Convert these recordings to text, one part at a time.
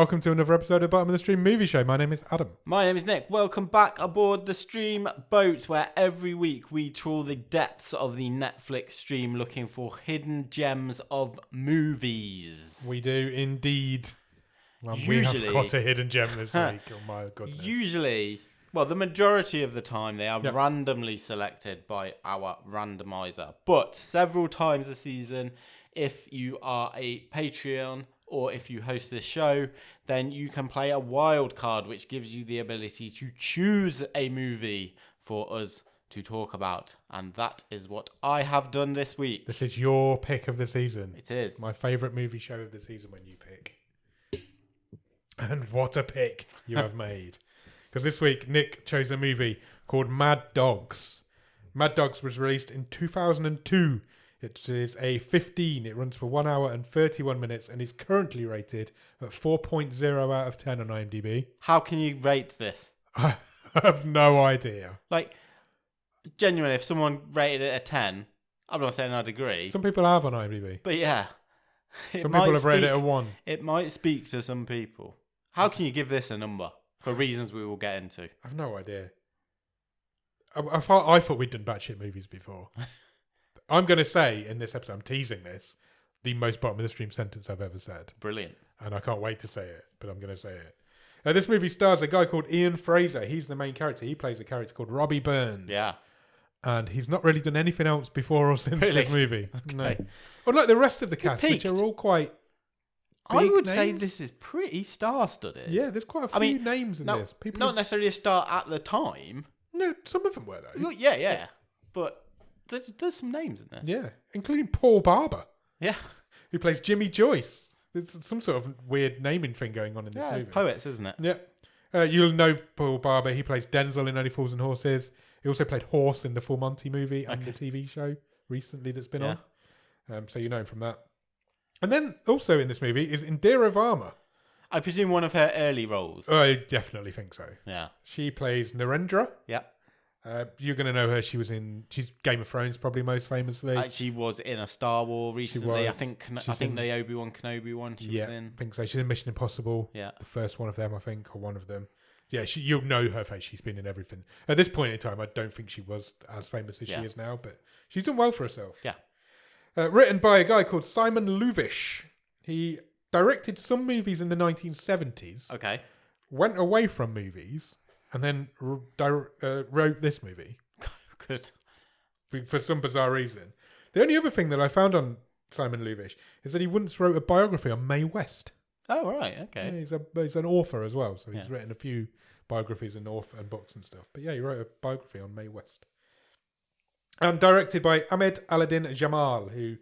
welcome to another episode of Bottom of the Stream Movie Show. My name is Adam. My name is Nick. Welcome back aboard the Stream boat, where every week we trawl the depths of the Netflix stream looking for hidden gems of movies. We do indeed. Well, Usually, we have got a hidden gem this week. Oh my goodness. Usually, well, the majority of the time they are randomly selected by our randomizer. But several times a season, if you are a Patreon or if you host this show, then you can play a wild card, which gives you the ability to choose a movie for us to talk about. And that is what I have done this week. This is your pick of the season. It is. My favourite movie show of the season when you pick. And what a pick you have made. Because this week, Nick chose a movie called Mad Dogs. Mad Dogs was released in 2002. It is a 15. It runs for 1 hour and 31 minutes and is currently rated at 4.0 out of 10 on IMDb. How can you rate this? I have no idea. Like, genuinely, if someone rated it a 10, I'm not saying I'd agree. Some people have on IMDb. But yeah. Some people have rated it a 1. It might speak to some people. How can you give this a number? For reasons we will get into. I have no idea. I thought we'd done batshit movies before. I'm going to say in this episode, I'm teasing this, the most bottom of the stream sentence I've ever said. Brilliant. And I can't wait to say it, but I'm going to say it. This movie stars a guy called Iain Fraser. He's the main character. He plays a character called Robbie Burns. Yeah. And he's not really done anything else before or since this movie. Okay. No. Unlike the rest of the cast, which are all quite big I would names. say this is pretty star-studded. Yeah, there's quite a few names in this. People not necessarily a star at the time. No, some of them were, though. Yeah. But there's some names in there. Yeah, including Paul Barber. Yeah. Who plays Jimmy Joyce. There's some sort of weird naming thing going on in this movie. It's poets, isn't it? Yeah. You'll know Paul Barber. He plays Denzel in Only Fools and Horses. He also played Horse in the Full Monty movie and the TV show recently that's been on. So you know him from that. And then also in this movie is Indira Varma. I presume one of her early roles. I definitely think so. Yeah. She plays Narendra. Yeah. You're going to know her. She's Game of Thrones probably most famously. She was in a Star Wars recently. I think the Obi-Wan Kenobi one she was in. I think so. She's in Mission Impossible. Yeah. The first one of them, I think, or one of them. Yeah, you'll know her face. She's been in everything. At this point in time, I don't think she was as famous as she is now, but she's done well for herself. Yeah. Written by a guy called Simon Luvish. He directed some movies in the 1970s. Okay. Went away from movies and then wrote this movie. Good. For some bizarre reason. The only other thing that I found on Simon Luvish is that he once wrote a biography on Mae West. Oh, right. Okay. Yeah, he's an author as well, so he's written a few biographies and books and stuff. But yeah, he wrote a biography on Mae West. And directed by Ahmed Aluaddin Jamal, who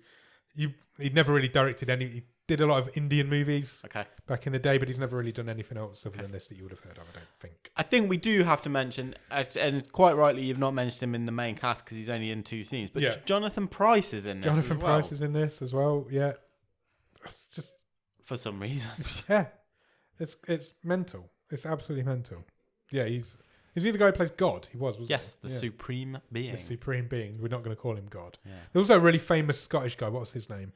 he'd never really directed any. He did a lot of Indian movies back in the day, but he's never really done anything else other than this that you would have heard of, I don't think. I think we do have to mention, and quite rightly, you've not mentioned him in the main cast because he's only in 2 scenes, but Jonathan Pryce is in this Jonathan Pryce is in this as well, yeah. It's just... For some reason. Yeah. It's mental. It's absolutely mental. Yeah, Is he the guy who plays God? He was, wasn't he? Yes, the Supreme Being. The Supreme Being. We're not going to call him God. Yeah. There's also a really famous Scottish guy. What was his name?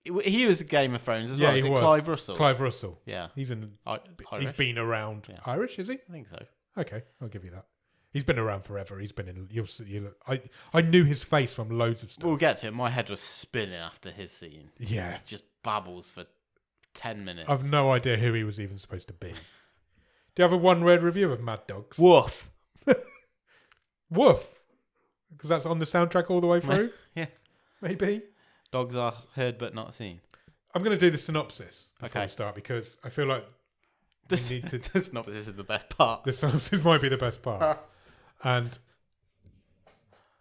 He was a Game of Thrones as well. He was. Clive Russell? Clive Russell. Yeah. He's Irish? been around. Yeah. Irish, is he? I think so. Okay, I'll give you that. He's been around forever. He's been in... I knew his face from loads of stuff. We'll get to it. My head was spinning after his scene. Yeah. He just babbles for 10 minutes. I've no idea who he was even supposed to be. Do you have a one-word review of Mad Dogs? Woof. Woof. Because that's on the soundtrack all the way through? Yeah. Maybe. Dogs are heard but not seen. I'm going to do the synopsis before we Okay. start because I feel like The we need to... synopsis is the best part. The synopsis might be the best part. And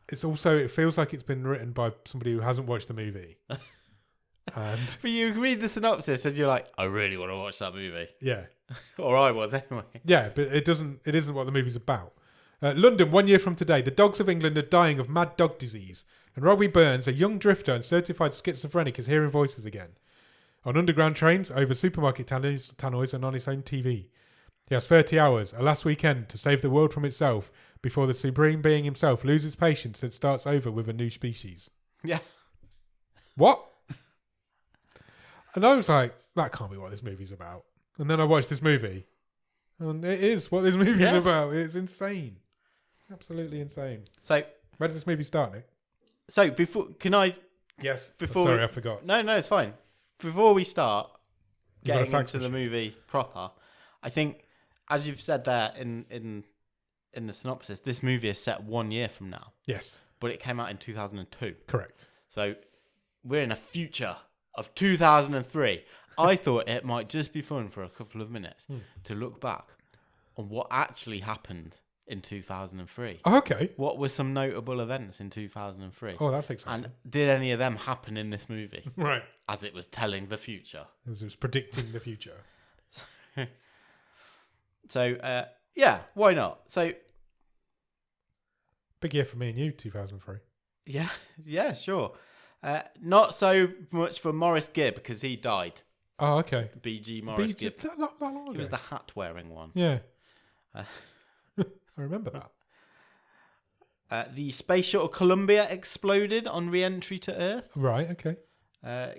it's also... It feels like it's been written by somebody who hasn't watched the movie. And... But you read the synopsis and you're like, I really want to watch that movie. Yeah. Or I was anyway. Yeah, but it isn't what the movie's about. London, 1 year from today, the dogs of England are dying of mad dog disease, and Robbie Burns, a young drifter and certified schizophrenic, is hearing voices again. On underground trains, over supermarket tannoys, and on his own TV. He has 30 hours, a last weekend, to save the world from itself before the Supreme Being himself loses patience and starts over with a new species. Yeah. What? And I was like, that can't be what this movie's about. And then I watched this movie. And it is what this movie's Yeah. about. It's insane. Absolutely insane. So Where does this movie start, Nick? before, can I? Yes. Before Sorry, we- I forgot. No, it's fine. Before we start You got a getting fax into the machine? movie proper, I think, as you've said there in the synopsis, this movie is set 1 year from now, Yes. but it came out in 2002. Correct. So we're in a future of 2003. I thought it might just be fun for a couple of minutes to look back on what actually happened in 2003. Oh, okay. What were some notable events in 2003? Oh, that's exciting. And did any of them happen in this movie Right. as it was telling the future? It was predicting the future. So, yeah, why not? So, Big year for me and you, 2003. yeah, sure. Not so much for Morris Gibb because he died. Oh, okay. B.G. Morris Gibb. That long ago. He was the hat-wearing one. Yeah. Uh, I remember that. The space shuttle Columbia exploded on re-entry to Earth, Right, okay.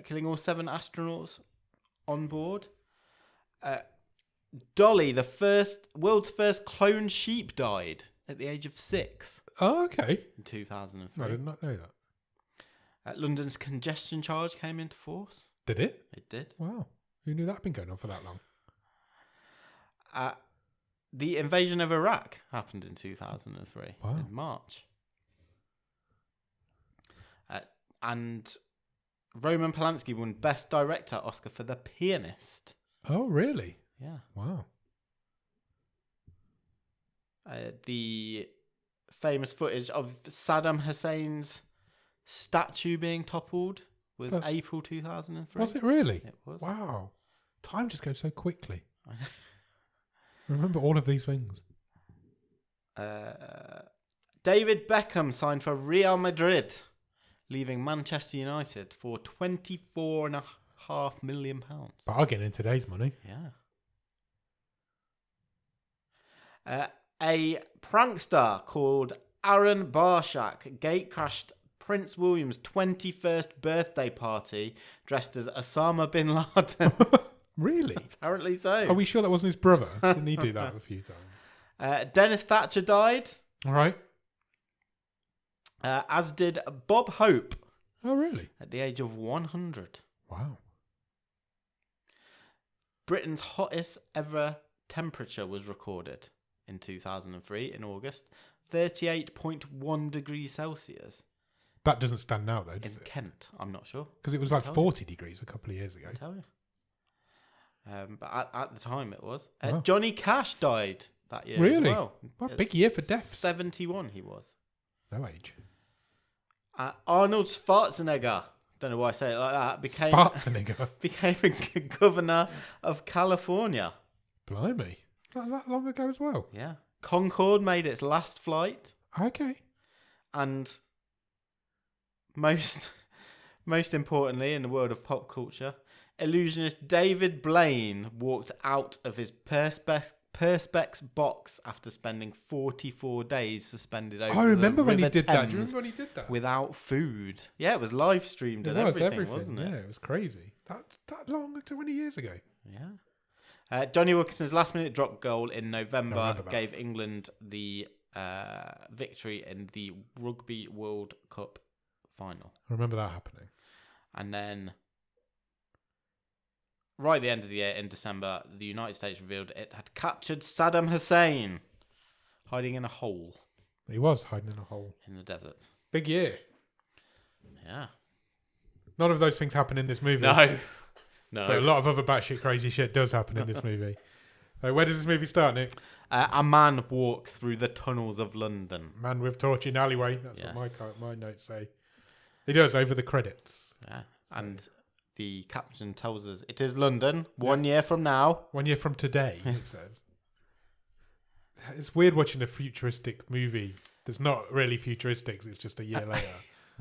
killing all 7 astronauts on board. Dolly, the world's first cloned sheep, died at the age of 6 Oh, okay. in 2003. I did not know that. London's congestion charge came into force. Did it? It did. Wow. Who knew that had been going on for that long? The invasion of Iraq happened in 2003 Wow. in March. And Roman Polanski won Best Director Oscar for The Pianist. Oh, really? Yeah. Wow. The famous footage of Saddam Hussein's statue being toppled was But- April 2003. Was it really? It was. Wow. Time just goes so quickly. I know. I remember all of these things. David Beckham signed for Real Madrid, leaving Manchester United for £24.5 million. Bargain in today's money. Yeah. A prankster called Aaron Barshak gatecrashed Prince William's 21st birthday party dressed as Osama bin Laden. Really? Apparently so. Are we sure that wasn't his brother? Didn't he do that a few times? Dennis Thatcher died, All right. as did Bob Hope Oh, really? at the age of 100. Wow. Britain's hottest ever temperature was recorded in 2003 in August, 38.1 degrees Celsius That doesn't stand now, though, in does it? Kent. I'm not sure. Because it was like Tell you. 40 degrees a couple of years ago. I'll tell you. But at the time it was. Wow. Johnny Cash died that year Really? as well. What a At big year for deaths. 71 he was. No age. Arnold Schwarzenegger, don't know why I say it like that, became Schwarzenegger. a governor of California. Blimey. That long ago as well. Yeah. Concorde made its last flight, Okay. and most importantly in the world of pop culture, illusionist David Blaine walked out of his Perspex box after spending 44 days suspended over I remember the when he River did that. Do you Thames remember when he did that? without food. Yeah, it was live streamed It and was everything, wasn't it? Yeah, it was crazy. That long, 20 years ago. Yeah. Johnny Wilkinson's last-minute drop goal in I November remember that. gave England the victory in the Rugby World Cup final. I remember that happening. And then, right at the end of the year, in December, the United States revealed it had captured Saddam Hussein, hiding in a hole He was hiding in a hole. in the desert. Big year. Yeah. None of those things happen in this movie. No. But a lot of other batshit crazy shit does happen in this movie. Where does this movie start, Nick? A man walks through the tunnels of London. Man with torch in alleyway. That's Yes. what my notes say. He does, over the credits. Yeah. And the caption tells us it is London 1 year from now. 1 year from today, it says. It's weird watching a futuristic movie that's not really futuristic. It's just a year later.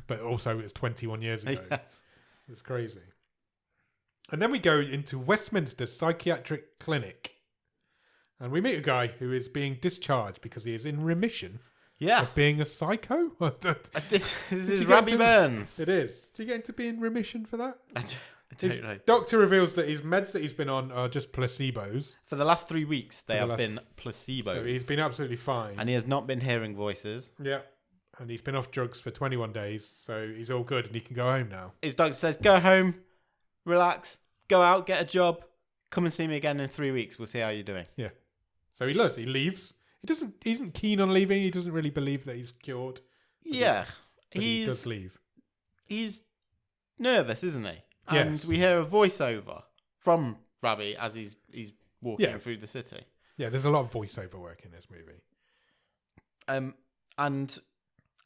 But also it's 21 years ago. Yes. It's crazy. And then we go into Westminster Psychiatric Clinic. And we meet a guy who is being discharged because he is in remission Yeah. of being a psycho. This Did is you get Robbie to- Burns. It is. Do you get into being in remission for that? His doctor reveals that his meds that he's been on are just placebos. For the last 3 weeks, they have been placebos. So he's been absolutely fine. And he has not been hearing voices. Yeah. And he's been off drugs for 21 days, so he's all good and he can go home now. His doctor says, go home, relax, go out, get a job, come and see me again in 3 weeks. We'll see how you're doing. Yeah. So he loves. He leaves. He isn't keen on leaving. He doesn't really believe that he's cured. Yeah. He does leave. He's nervous, isn't he? And Yes. we hear a voiceover from Robbie as he's walking through the city. Yeah, there's a lot of voiceover work in this movie. And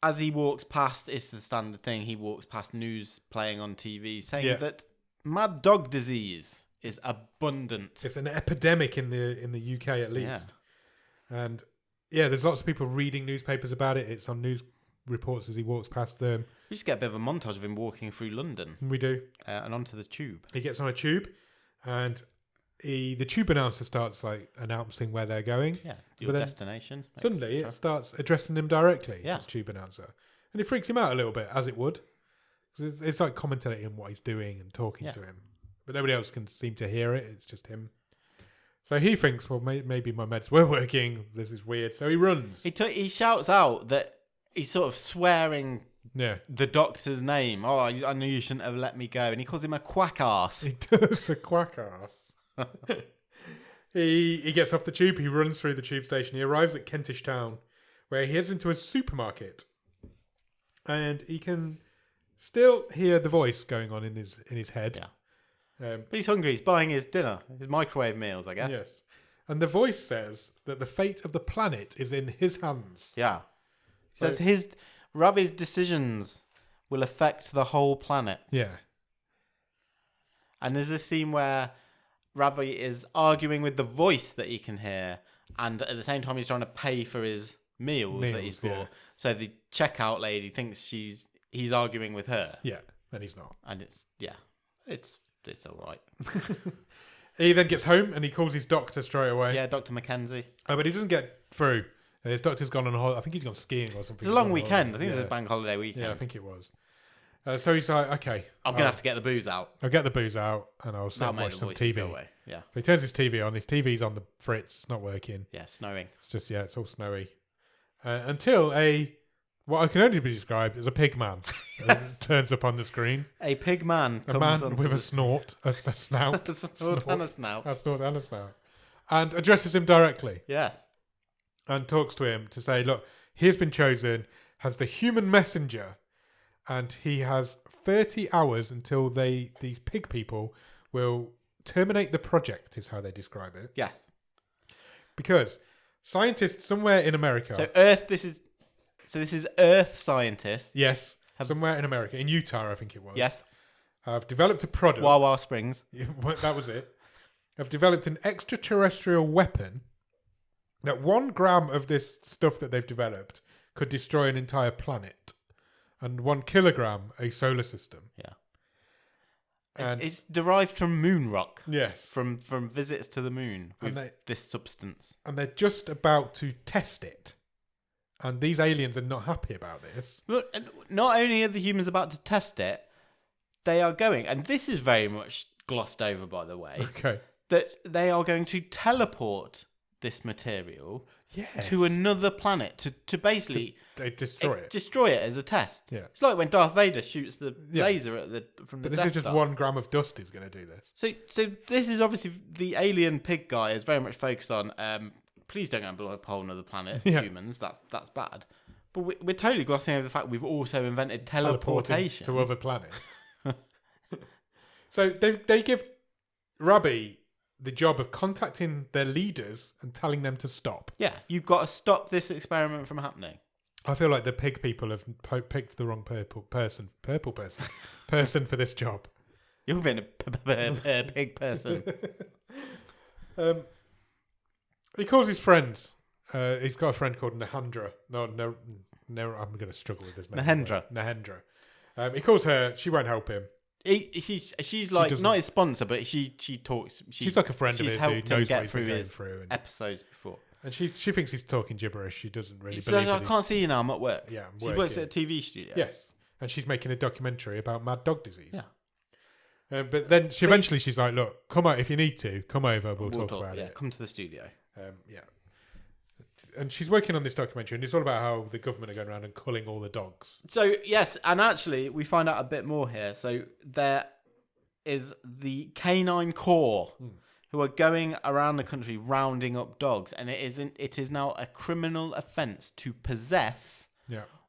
as he walks past, it's the standard thing. He walks past news playing on TV saying that mad dog disease is abundant. It's an epidemic in the UK at least. Yeah. And there's lots of people reading newspapers about it. It's on news reports as he walks past them. We just get a bit of a montage of him walking through London. We do. And onto the tube. He gets on a tube and the tube announcer starts like announcing where they're going. Yeah, your destination. Suddenly it starts addressing him directly, this tube announcer. And it freaks him out a little bit, as it would. It's like commentating on what he's doing and talking to him. But nobody else can seem to hear it. It's just him. So he thinks, well, maybe my meds were working. This is weird. So he runs. He shouts out that he's sort of swearing the doctor's name. Oh, I knew you shouldn't have let me go. And he calls him a quack arse. He does, a quack arse. He gets off the tube. He runs through the tube station. He arrives at Kentish Town, where he heads into a supermarket. And he can still hear the voice going on in his head. Yeah. But he's hungry. He's buying his dinner, his microwave meals, I guess. Yes. And the voice says that the fate of the planet is in his hands. Yeah. He says Robbie's decisions will affect the whole planet. Yeah. And there's this scene where Robbie is arguing with the voice that he can hear, and at the same time he's trying to pay for his meals that he's bought. Yeah. So the checkout lady thinks he's arguing with her. Yeah, and he's not. And it's all right. He then gets home and he calls his doctor straight away. Yeah, Dr. Mackenzie. Oh, but he doesn't get through. His doctor's gone on holiday. I think he's gone skiing or something. It's a long weekend. I think it's a bank holiday weekend. Yeah, I think it was. So he's like, okay. I'm going to have to get the booze out. I'll get the booze out and I'll sit and watch some TV. Yeah. So he turns his TV on. His TV's on the fritz. It's not working. Yeah, snowing. It's just, it's all snowy. Until what I can only be described as a pig man turns up on the screen. A pig man comes on. A man with a snort, a snout. A snort and a snout. A snort and a snout. And addresses him directly. Yes. And talks to him to say, look, he has been chosen as the human messenger. And he has 30 hours until these pig people will terminate the project, is how they describe it. Yes. Because scientists somewhere in America... This is Earth scientists. Yes. Somewhere in America. In Utah, I think it was. Yes. Have developed a product... Wawa Springs. That was it. Have developed an extraterrestrial weapon that 1 gram of this stuff that they've developed could destroy an entire planet. And 1 kilogram a solar system. Yeah. It's derived from moon rock. Yes. From visits to the moon with this substance. And they're just about to test it. And these aliens are not happy about this. Look, not only are the humans about to test it, they are going, and this is very much glossed over, by the way. Okay. That they are going to teleport this material to another planet to basically destroy it as a test. Yeah. It's like when Darth Vader shoots the laser from the Death Star. This is just 1 gram of dust is going to do this. So this is obviously the alien pig guy is very much focused on please don't go and blow up a whole other planet, humans. That's bad. But we're totally glossing over the fact we've also invented teleportation to other planets. So they give Robbie the job of contacting their leaders and telling them to stop. Yeah, you've got to stop this experiment from happening. I feel like the pig people have picked the wrong person for this job. You've been a pig person. He calls his friends. He's got a friend called Nahendra. No, I'm going to struggle with this name. Nahendra. He calls her. She won't help him. She's like not his sponsor, but she talks. She's like a friend of his who knows what he's been going through. Episodes before. And she thinks he's talking gibberish. She doesn't really believe it. I can't see you now. I'm at work. Yeah, she works at a TV studio. Yes, and she's making a documentary about mad dog disease. Yeah. But then she's like, look, come on, if you need to, come over, we'll talk about it. Come to the studio. Yeah. And she's working on this documentary, and it's all about how the government are going around and culling all the dogs. So, yes, and actually, we find out a bit more here. So, there is the Canine Corps who are going around the country rounding up dogs, and it is now a criminal offence to possess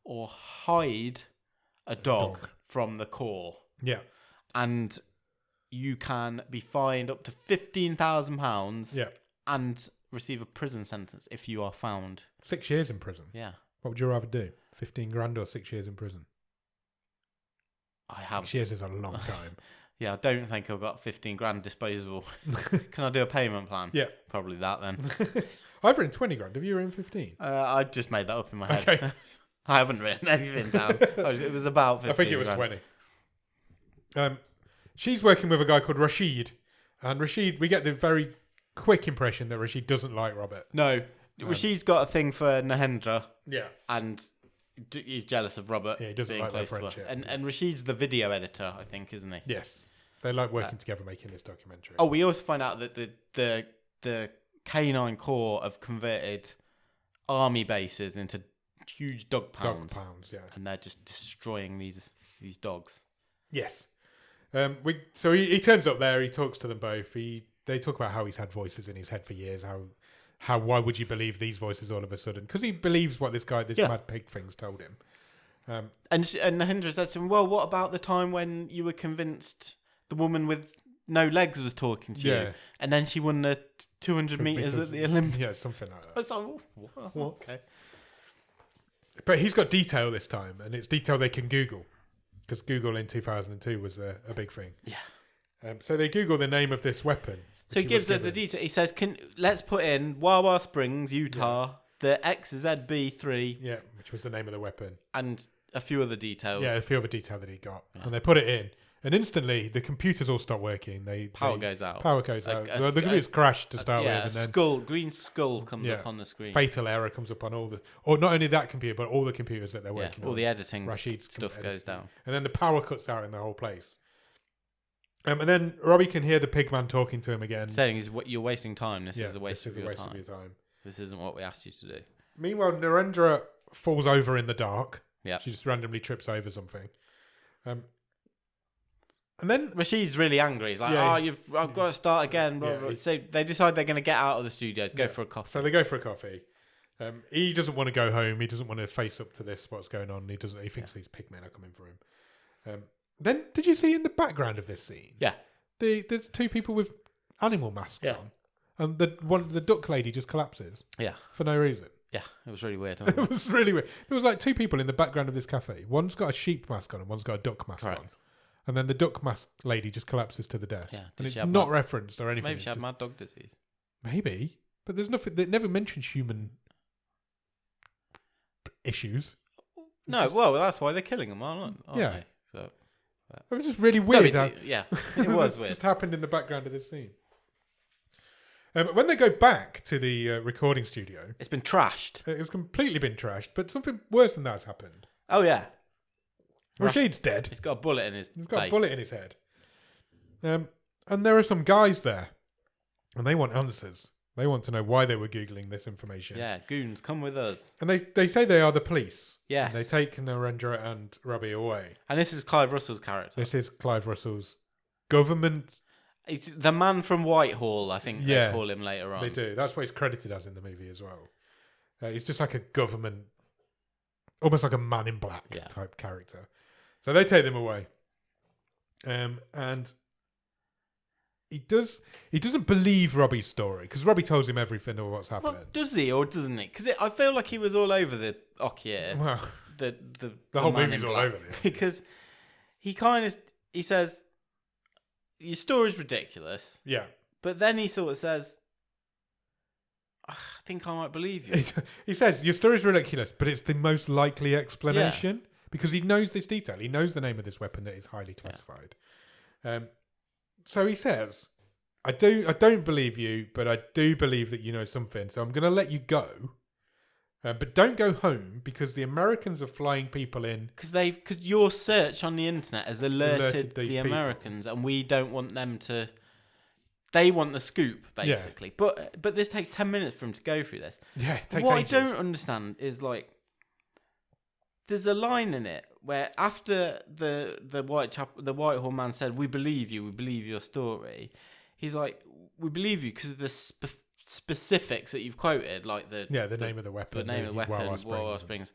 or hide a dog from the Corps. Yeah. And you can be fined up to £15,000 and receive a prison sentence if you are found. 6 years in prison. Yeah. What would you rather do? 15 grand or 6 years in prison? 6 years is a long time. Yeah, I don't think I've got 15 grand disposable. Can I do a payment plan? Yeah. Probably that then. I've written 20 grand. Have you written 15? I just made that up in my head. Okay. I haven't written anything down. It was about 15 I think it was grand. 20. She's working with a guy called Rashid. And Rashid, we get the very quick impression that Rashid doesn't like Robert. No. Rashid's got a thing for Nahendra. Yeah. And he's jealous of Robert. Yeah, he doesn't like their friendship. And Rashid's the video editor, I think, isn't he? Yes. They like working together making this documentary. Oh, we also find out that the Canine Corps have converted army bases into huge dog pounds. Dog pounds, yeah. And they're just destroying these dogs. Yes. So he turns up there, he talks to them both. They talk about how he's had voices in his head for years, why would you believe these voices all of a sudden? Because he believes what this mad pig thing's told him. And Nahendra said to him, well, what about the time when you were convinced the woman with no legs was talking to you? And then she won the 200 metres at the Olympics. Yeah, something like that. I was like, what? Okay. But he's got detail this time, and it's detail they can Google. Because Google in 2002 was a big thing. Yeah. So they Google the name of this weapon. So he gives the detail. He says, let's put in Wawa Springs, Utah, the XZB3. Yeah, which was the name of the weapon. And a few other details. Yeah, a few other details that he got. Yeah. And they put it in. And instantly, the computers all stop working. Power goes out. The computers crash to start with. And then green skull comes up on the screen. Fatal error comes up on or not only that computer, but all the computers that they're working on. All the editing stuff goes down. And then the power cuts out in the whole place. And then Robbie can hear the pigman talking to him again. Saying, you're wasting time. This is a waste of your time. This isn't what we asked you to do. Meanwhile, Narendra falls over in the dark. Yeah. She just randomly trips over something. And then Rashid's really angry. He's like, I've got to start again. Yeah, so they decide they're going to get out of the studios, go for a coffee. So they go for a coffee. He doesn't want to go home. He doesn't want to face up to what's going on. He thinks these pigmen are coming for him. Then did you see in the background of this scene? Yeah. There's two people with animal masks on. And the duck lady just collapses. Yeah. For no reason. Yeah, it was really weird. It was really weird. There was like two people in the background of this cafe. One's got a sheep mask on and one's got a duck mask on. And then the duck mask lady just collapses to the desk. Yeah, and it's not referenced or anything. Maybe she had mad dog disease. Maybe. But there's nothing. They never mentions human issues. No, well, that's why they're killing them, aren't they? So, it was just really weird. It was weird. Just happened in the background of this scene. When they go back to the recording studio... It's been trashed. It's completely been trashed, but something worse than that has happened. Oh, yeah. Rashid's dead. He's got a bullet in his face. He's got a bullet in his head. And there are some guys there, and they want answers. They want to know why they were Googling this information. Yeah, goons, come with us. And they say they are the police. Yes. And they take Narendra and Robbie away. And this is Clive Russell's character. This is Clive Russell's government... It's the man from Whitehall, I think they call him later on. They do. That's what he's credited as in the movie as well. He's just like a government... Almost like a Man in Black type character. So they take them away. And he doesn't believe Robbie's story because Robbie tells him everything of what's happening. Well, does he or doesn't he? Because I feel like he was all over the Okier. Well, the whole movie's all over it. Because he says, your story's ridiculous. Yeah. But then he sort of says, I think I might believe you. He says, your story's ridiculous, but it's the most likely explanation. Yeah. Because he knows this detail. He knows the name of this weapon that is highly classified. Yeah. So he says, I don't believe you, but I do believe that you know something. So I'm going to let you go. But don't go home because the Americans are flying people in. Because your search on the internet has alerted these the people. Americans, and we don't want them to. They want the scoop, basically. Yeah. But this takes 10 minutes for them to go through this. Yeah, it takes what ages. I don't understand is like, there's a line in it where after the Whitehall man said, "We believe you. We believe your story." He's like, "We believe you because of the specifics that you've quoted, like the name of the weapon, the name of the weapon, Wawa Springs."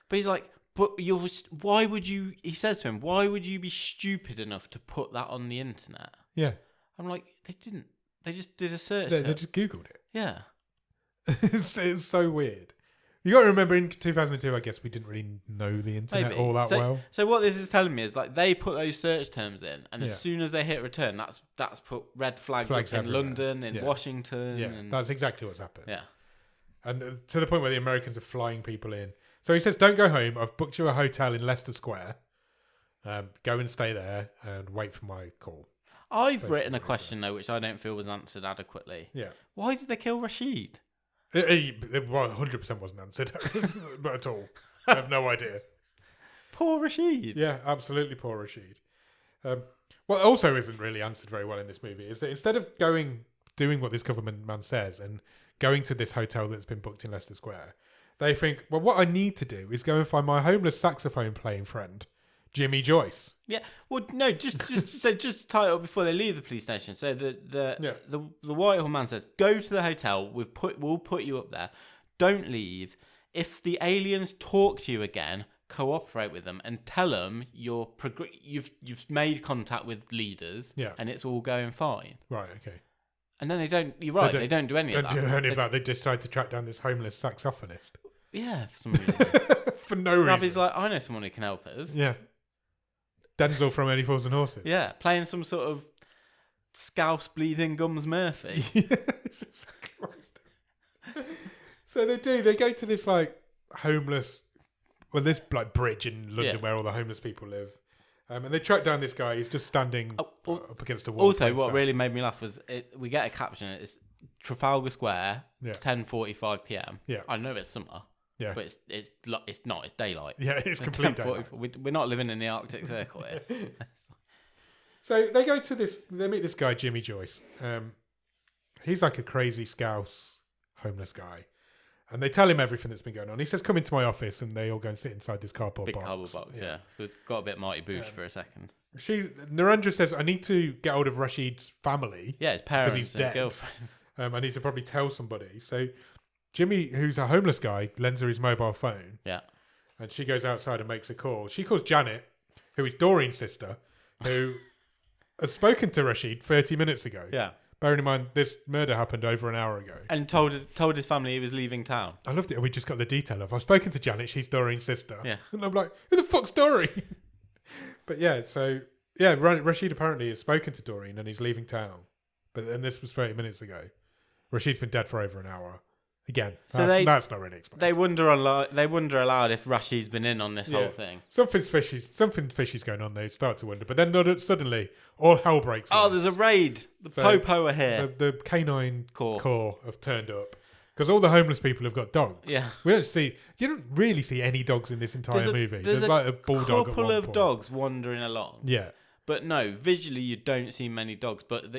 But he's like, why would you? He says to him, "Why would you be stupid enough to put that on the internet?" Yeah, I'm like, they didn't. They just did a search. They just Googled it. Yeah, it's so weird. You got to remember, in 2002, I guess we didn't really know the internet all that well. So what this is telling me is like they put those search terms in, and as soon as they hit return, that's put red flags up in London, in Washington. Yeah, and that's exactly what's happened. Yeah, and to the point where the Americans are flying people in. So he says, "Don't go home. I've booked you a hotel in Leicester Square. Go and stay there and wait for my call." I've written a question though, which I don't feel was answered adequately. Yeah, why did they kill Rashid? It 100% wasn't answered, but at all. I have no idea. Poor Rashid. Yeah, absolutely poor Rashid. What also isn't really answered very well in this movie is that instead of doing what this government man says and going to this hotel that's been booked in Leicester Square, they think, well, what I need to do is go and find my homeless saxophone playing friend, Jimmy Joyce. Yeah, well, no, just tie it up before they leave the police station. So the Whitehall man says, "Go to the hotel. We'll put you up there. Don't leave. If the aliens talk to you again, cooperate with them and tell them you've made contact with leaders. Yeah. And it's all going fine." Right. Okay. And then they don't. You're right. They don't do any of that. Don't do any of that. They decide to track down this homeless saxophonist. Yeah, for some reason. For no reason. Robbie's like, "I know someone who can help us." Yeah. Denzel from Any Fools and Horses. Yeah, playing some sort of Scouse bleeding gums Murphy. Yes, exactly right. So they go to this like homeless, this like bridge in London where all the homeless people live, and they track down this guy. He's just standing up against a wall. Also, what really made me laugh was we get a caption. It's Trafalgar Square, 10:45 p.m. Yeah, I know it's summer. Yeah, but it's not. It's daylight. Yeah, it's complete daylight. We're not living in the Arctic Circle here. So they go to this. They meet this guy Jimmy Joyce. He's like a crazy Scouse homeless guy, and they tell him everything that's been going on. He says, "Come into my office," and they all go and sit inside this cardboard box. Big cardboard box. Yeah. So it's got a bit Mighty Boosh for a second. Narendra says, "I need to get hold of Rashid's family. Yeah, his parents, because he's and his dead. girlfriend. I need to probably tell somebody." So Jimmy, who's a homeless guy, lends her his mobile phone. Yeah. And she goes outside and makes a call. She calls Janet, who is Doreen's sister, who has spoken to Rashid 30 minutes ago. Yeah. Bearing in mind, this murder happened over an hour ago. And told his family he was leaving town. I loved it. We just got the detail of, I've spoken to Janet, she's Doreen's sister. Yeah. And I'm like, who the fuck's Doreen? But yeah, so, yeah, Rashid apparently has spoken to Doreen and he's leaving town. And this was 30 minutes ago. Rashid's been dead for over an hour. Again, that's not really explained. They wonder aloud if Rashid's been in on this whole thing. Something fishy's going on. They start to wonder, but then suddenly all hell breaks loose. Oh, there's a raid. The Popo are here. The canine corps have turned up because all the homeless people have got dogs. Yeah, you don't really see any dogs in this entire movie. There's like a bulldog. Couple of dogs wandering along. Yeah, but no, visually you don't see many dogs, but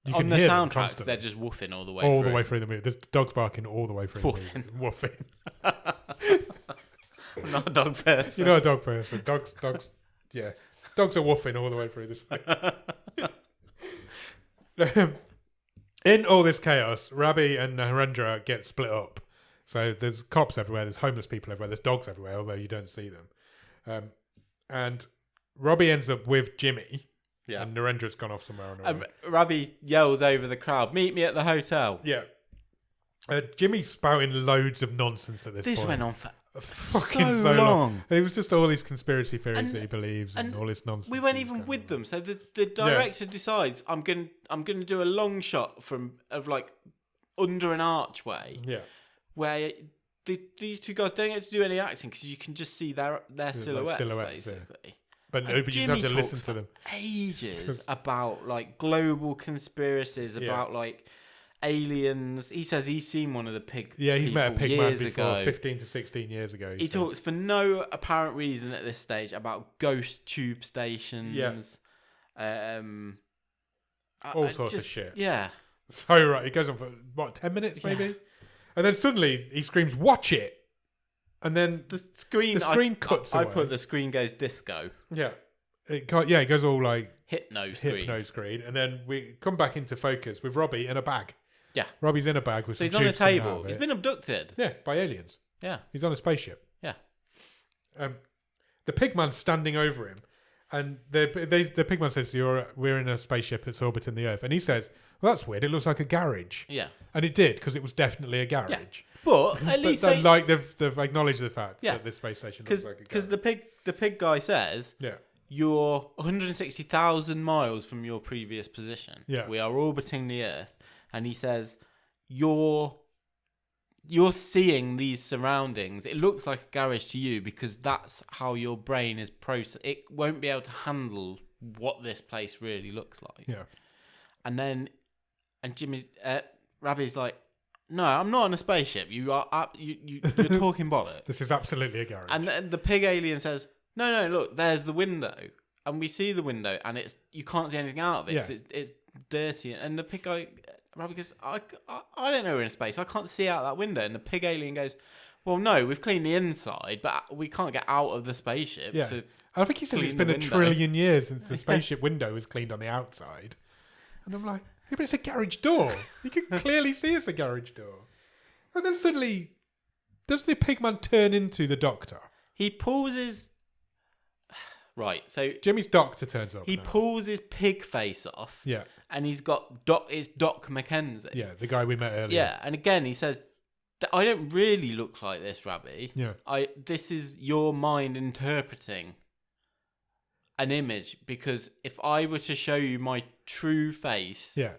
you on can the hear soundtrack, they're just woofing all the way through. The way through the movie. There's dogs barking all the way through the movie. Woofing. I'm not a dog person. You're not a dog person. Dogs, yeah. Dogs are woofing all the way through this movie. In all this chaos, Rabi and Narendra get split up. So there's cops everywhere, there's homeless people everywhere, there's dogs everywhere, although you don't see them. And Robbie ends up with Jimmy. Yeah. And Narendra's gone off somewhere. Ravi yells over the crowd, "Meet me at the hotel." Yeah. Jimmy's spouting loads of nonsense at this point. This went on for fucking so long. It was just all these conspiracy theories that he believes and all this nonsense. We weren't even with them. So the director decides, I'm gonna do a long shot of like under an archway. Yeah. Where these two guys don't get to do any acting because you can just see their silhouettes basically. Yeah. But you just have to listen to them. Ages about like global conspiracies, about like aliens. He says he's seen one of the pig. Yeah, he's met a pig man before, ago. 15 to 16 years ago. He talks for no apparent reason at this stage about ghost tube stations. Yeah. All sorts of shit. Yeah. So right, it goes on for what, 10 minutes maybe, and then suddenly he screams, "Watch it!" And then the screen cuts away. I put the screen goes disco. Yeah, it goes all like hypno screen, and then we come back into focus with Robbie in a bag. Yeah, Robbie's in a bag with. So he's on a table. He's been abducted. Yeah, by aliens. Yeah, he's on a spaceship. Yeah. The pigman's standing over him, and the pigman says, "We're in a spaceship that's orbiting the Earth," and he says, "Well, that's weird. It looks like a garage." Yeah, and it did, because it was definitely a garage. Yeah. But at least they've acknowledged the fact that this space station looks like a garage. Because the pig guy says, "Yeah, you're 160,000 miles from your previous position. Yeah, we are orbiting the Earth," and he says, "You're seeing these surroundings. It looks like a garage to you because that's how your brain is processed. It won't be able to handle what this place really looks like." Yeah, and Rabbie's like, "No, I'm not on a spaceship. You're talking bollocks. This is absolutely a garage." And the pig alien says, No, look, there's the window, and we see the window, and you can't see anything out of it. Yeah. It's dirty." And the pig guy, Rabbie goes, I don't know we're in space. I can't see out that window." And the pig alien goes, "Well, no, we've cleaned the inside, but we can't get out of the spaceship." Yeah, I think he says it's been a trillion years since the spaceship window was cleaned on the outside. And I'm like, "Yeah, but it's a garage door. You can clearly see it's a garage door." And then suddenly, does the pigman turn into the Doctor? He pulls his... Right, so... Jimmy's Doctor turns up. He pulls his pig face off. Yeah. And he's got... It's Doc McKenzie. Yeah, the guy we met earlier. Yeah, and again, he says, "I don't really look like this, Rabbie. Yeah. This is your mind interpreting an image, because if I were to show you my true face, yeah,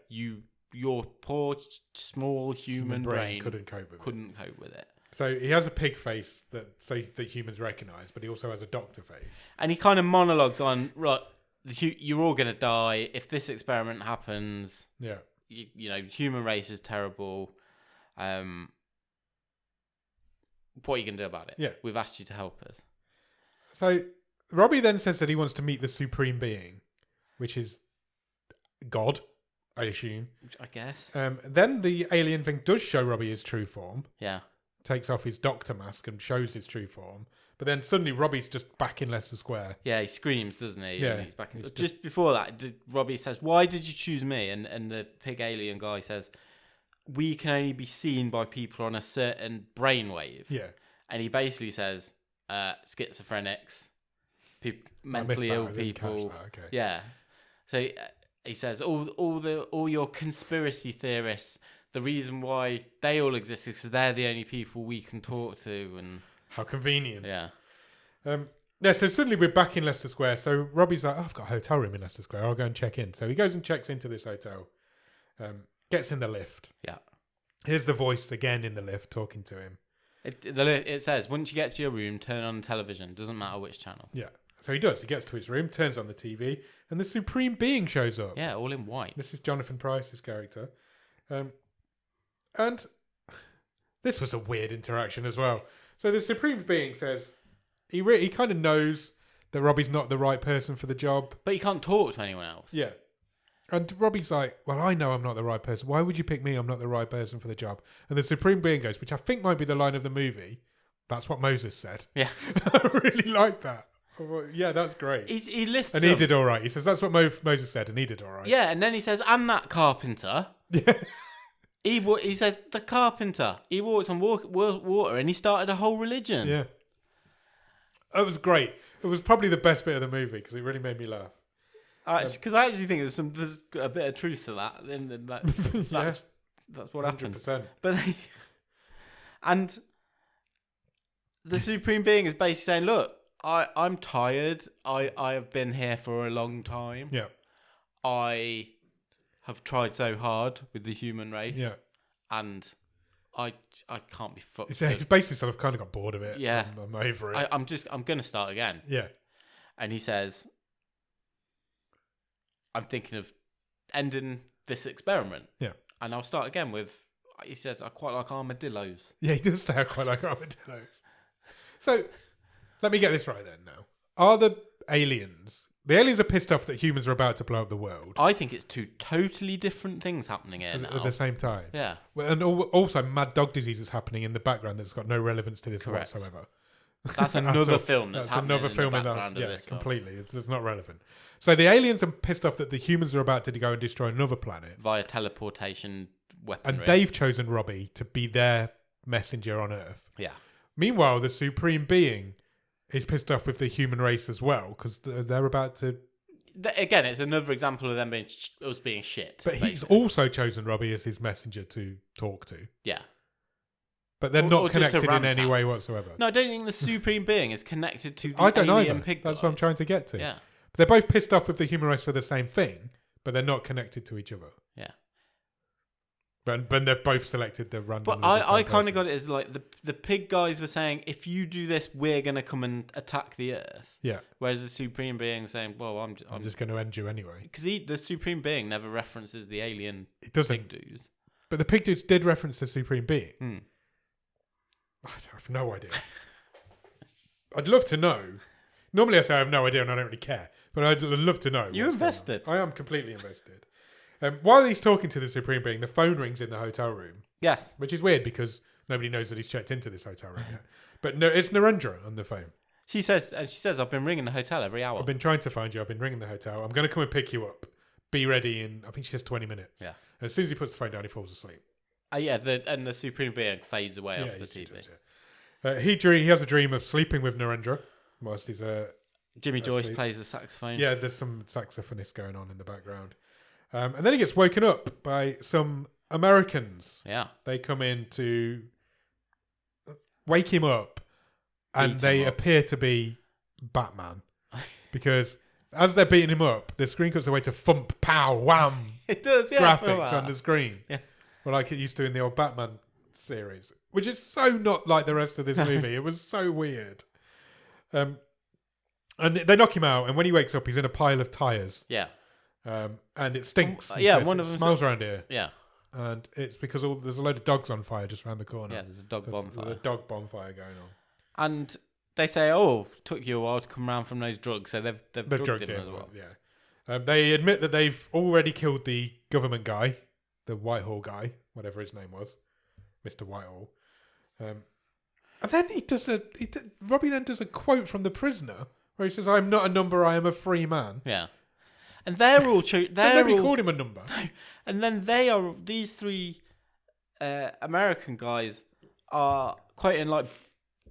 your poor small human brain couldn't cope with it. So he has a pig face that humans recognise, but he also has a Doctor face. And he kind of monologues on, right, you're all gonna die if this experiment happens. Yeah, human race is terrible. What are you gonna do about it? Yeah, we've asked you to help us. So Robbie then says that he wants to meet the Supreme Being, which is God, I assume. I guess. Then the alien thing does show Robbie his true form. Yeah. Takes off his Doctor mask and shows his true form. But then suddenly Robbie's just back in Leicester Square. Yeah, he screams, doesn't he? Yeah. He's back in... Just before that, Robbie says, "Why did you choose me?" And the pig alien guy says, "We can only be seen by people on a certain brainwave." Yeah. And he basically says, schizophrenics, mentally ill people. Okay. Yeah. So he says, all your conspiracy theorists, the reason why they all exist is because they're the only people we can talk to. And how convenient. Yeah. Yeah, so suddenly we're back in Leicester Square. So Robbie's like, I've got a hotel room in Leicester Square. I'll go and check in. So he goes and checks into this hotel. Gets in the lift. Yeah. Here's the voice again in the lift talking to him. It says, once you get to your room, turn on the television. Doesn't matter which channel. Yeah. So he does. He gets to his room, turns on the TV, and the Supreme Being shows up. Yeah, all in white. This is Jonathan Pryce's character. And this was a weird interaction as well. So the Supreme Being says he kind of knows that Robbie's not the right person for the job. But he can't talk to anyone else. Yeah. And Robbie's like, well, I know I'm not the right person. Why would you pick me? I'm not the right person for the job. And the Supreme Being goes, which I think might be the line of the movie, "That's what Moses said." Yeah. I really like that. Yeah, that's great. He lists and he did all right. He says, "That's what Moses said," and he did all right. Yeah, and then he says, "And that carpenter." Yeah. He says, "The carpenter. He walked on water and he started a whole religion." Yeah. It was great. It was probably the best bit of the movie because it really made me laugh. Because I actually think there's a bit of truth to that. That's what happened. 100%. But and the Supreme Being is basically saying, "Look, I'm tired. I have been here for a long time. Yeah. I have tried so hard with the human race. Yeah. And I can't be fucked." He's basically sort of kind of got bored of it. Yeah. I'm over it. I'm going to start again. Yeah. And he says, "I'm thinking of ending this experiment." Yeah. And I'll start again with, he says, I quite like armadillos. Yeah, he does say I quite like armadillos. So, let me get this right then now. Are the aliens are pissed off that humans are about to blow up the world. I think it's two totally different things happening here now. At the same time. Yeah. Well, and also mad dog disease is happening in the background that's got no relevance to this Correct. whatsoever. That's another film that's happening another film in the background of this completely. It's not relevant. So the aliens are pissed off that the humans are about to go and destroy another planet. Via teleportation weaponry. And they've chosen Robbie to be their messenger on Earth. Yeah. Meanwhile, the Supreme Being is pissed off with the human race as well because they're about to... Again, it's another example of them being shit. But basically. He's also chosen Robbie as his messenger to talk to. Yeah. But they're not connected in any way whatsoever. No, I don't think the Supreme Being is connected to the alien pig That's guys. what I'm trying to get to. Yeah. But they're both pissed off with the human race for the same thing, but they're not connected to each other. Yeah. But they've both selected the random. But I kind of got it as like the pig guys were saying, if you do this, we're going to come and attack the Earth. Yeah. Whereas the Supreme Being was saying, well, I'm just going to end you anyway. Because the Supreme Being never references the alien pig dudes. But the pig dudes did reference the Supreme Being. Hmm. I have no idea. I'd love to know. Normally I say I have no idea and I don't really care. But I'd love to know. You're invested. I am completely invested. While he's talking to the Supreme Being, the phone rings in the hotel room. Yes. Which is weird because nobody knows that he's checked into this hotel room yet. But no, it's Narendra on the phone. She says, I've been ringing the hotel every hour. I've been trying to find you. I've been ringing the hotel. I'm going to come and pick you up. Be ready in, I think she says 20 minutes. Yeah. And as soon as he puts the phone down, he falls asleep. Yeah, and the Supreme Being fades away off the TV. Does, he has a dream of sleeping with Narendra whilst he's Jimmy Joyce plays the saxophone. Yeah, there's some saxophonist going on in the background. And then he gets woken up by some Americans. Yeah. They come in to wake him up and they appear to be Batman. Because as they're beating him up, the screen cuts away to thump, pow, wham. It does, yeah. Graphics on the screen. Yeah. Well, like it used to in the old Batman series. Which is so not like the rest of this movie. It was so weird. And they knock him out, and when he wakes up, he's in a pile of tyres. Yeah. And it stinks. One of them smells around here. Yeah. And it's because there's a load of dogs on fire just around the corner. Yeah, there's a dog bonfire. There's a dog bonfire going on. And they say, "Oh, took you a while to come around from those drugs," so they've drugged him as well. Yeah. They admit that they've already killed the government guy, the Whitehall guy, whatever his name was, Mr. Whitehall. And then Robbie then does a quote from the prisoner where he says, "I'm not a number, I am a free man." Yeah. And they're all nobody called him a number. And then these three American guys are quoting like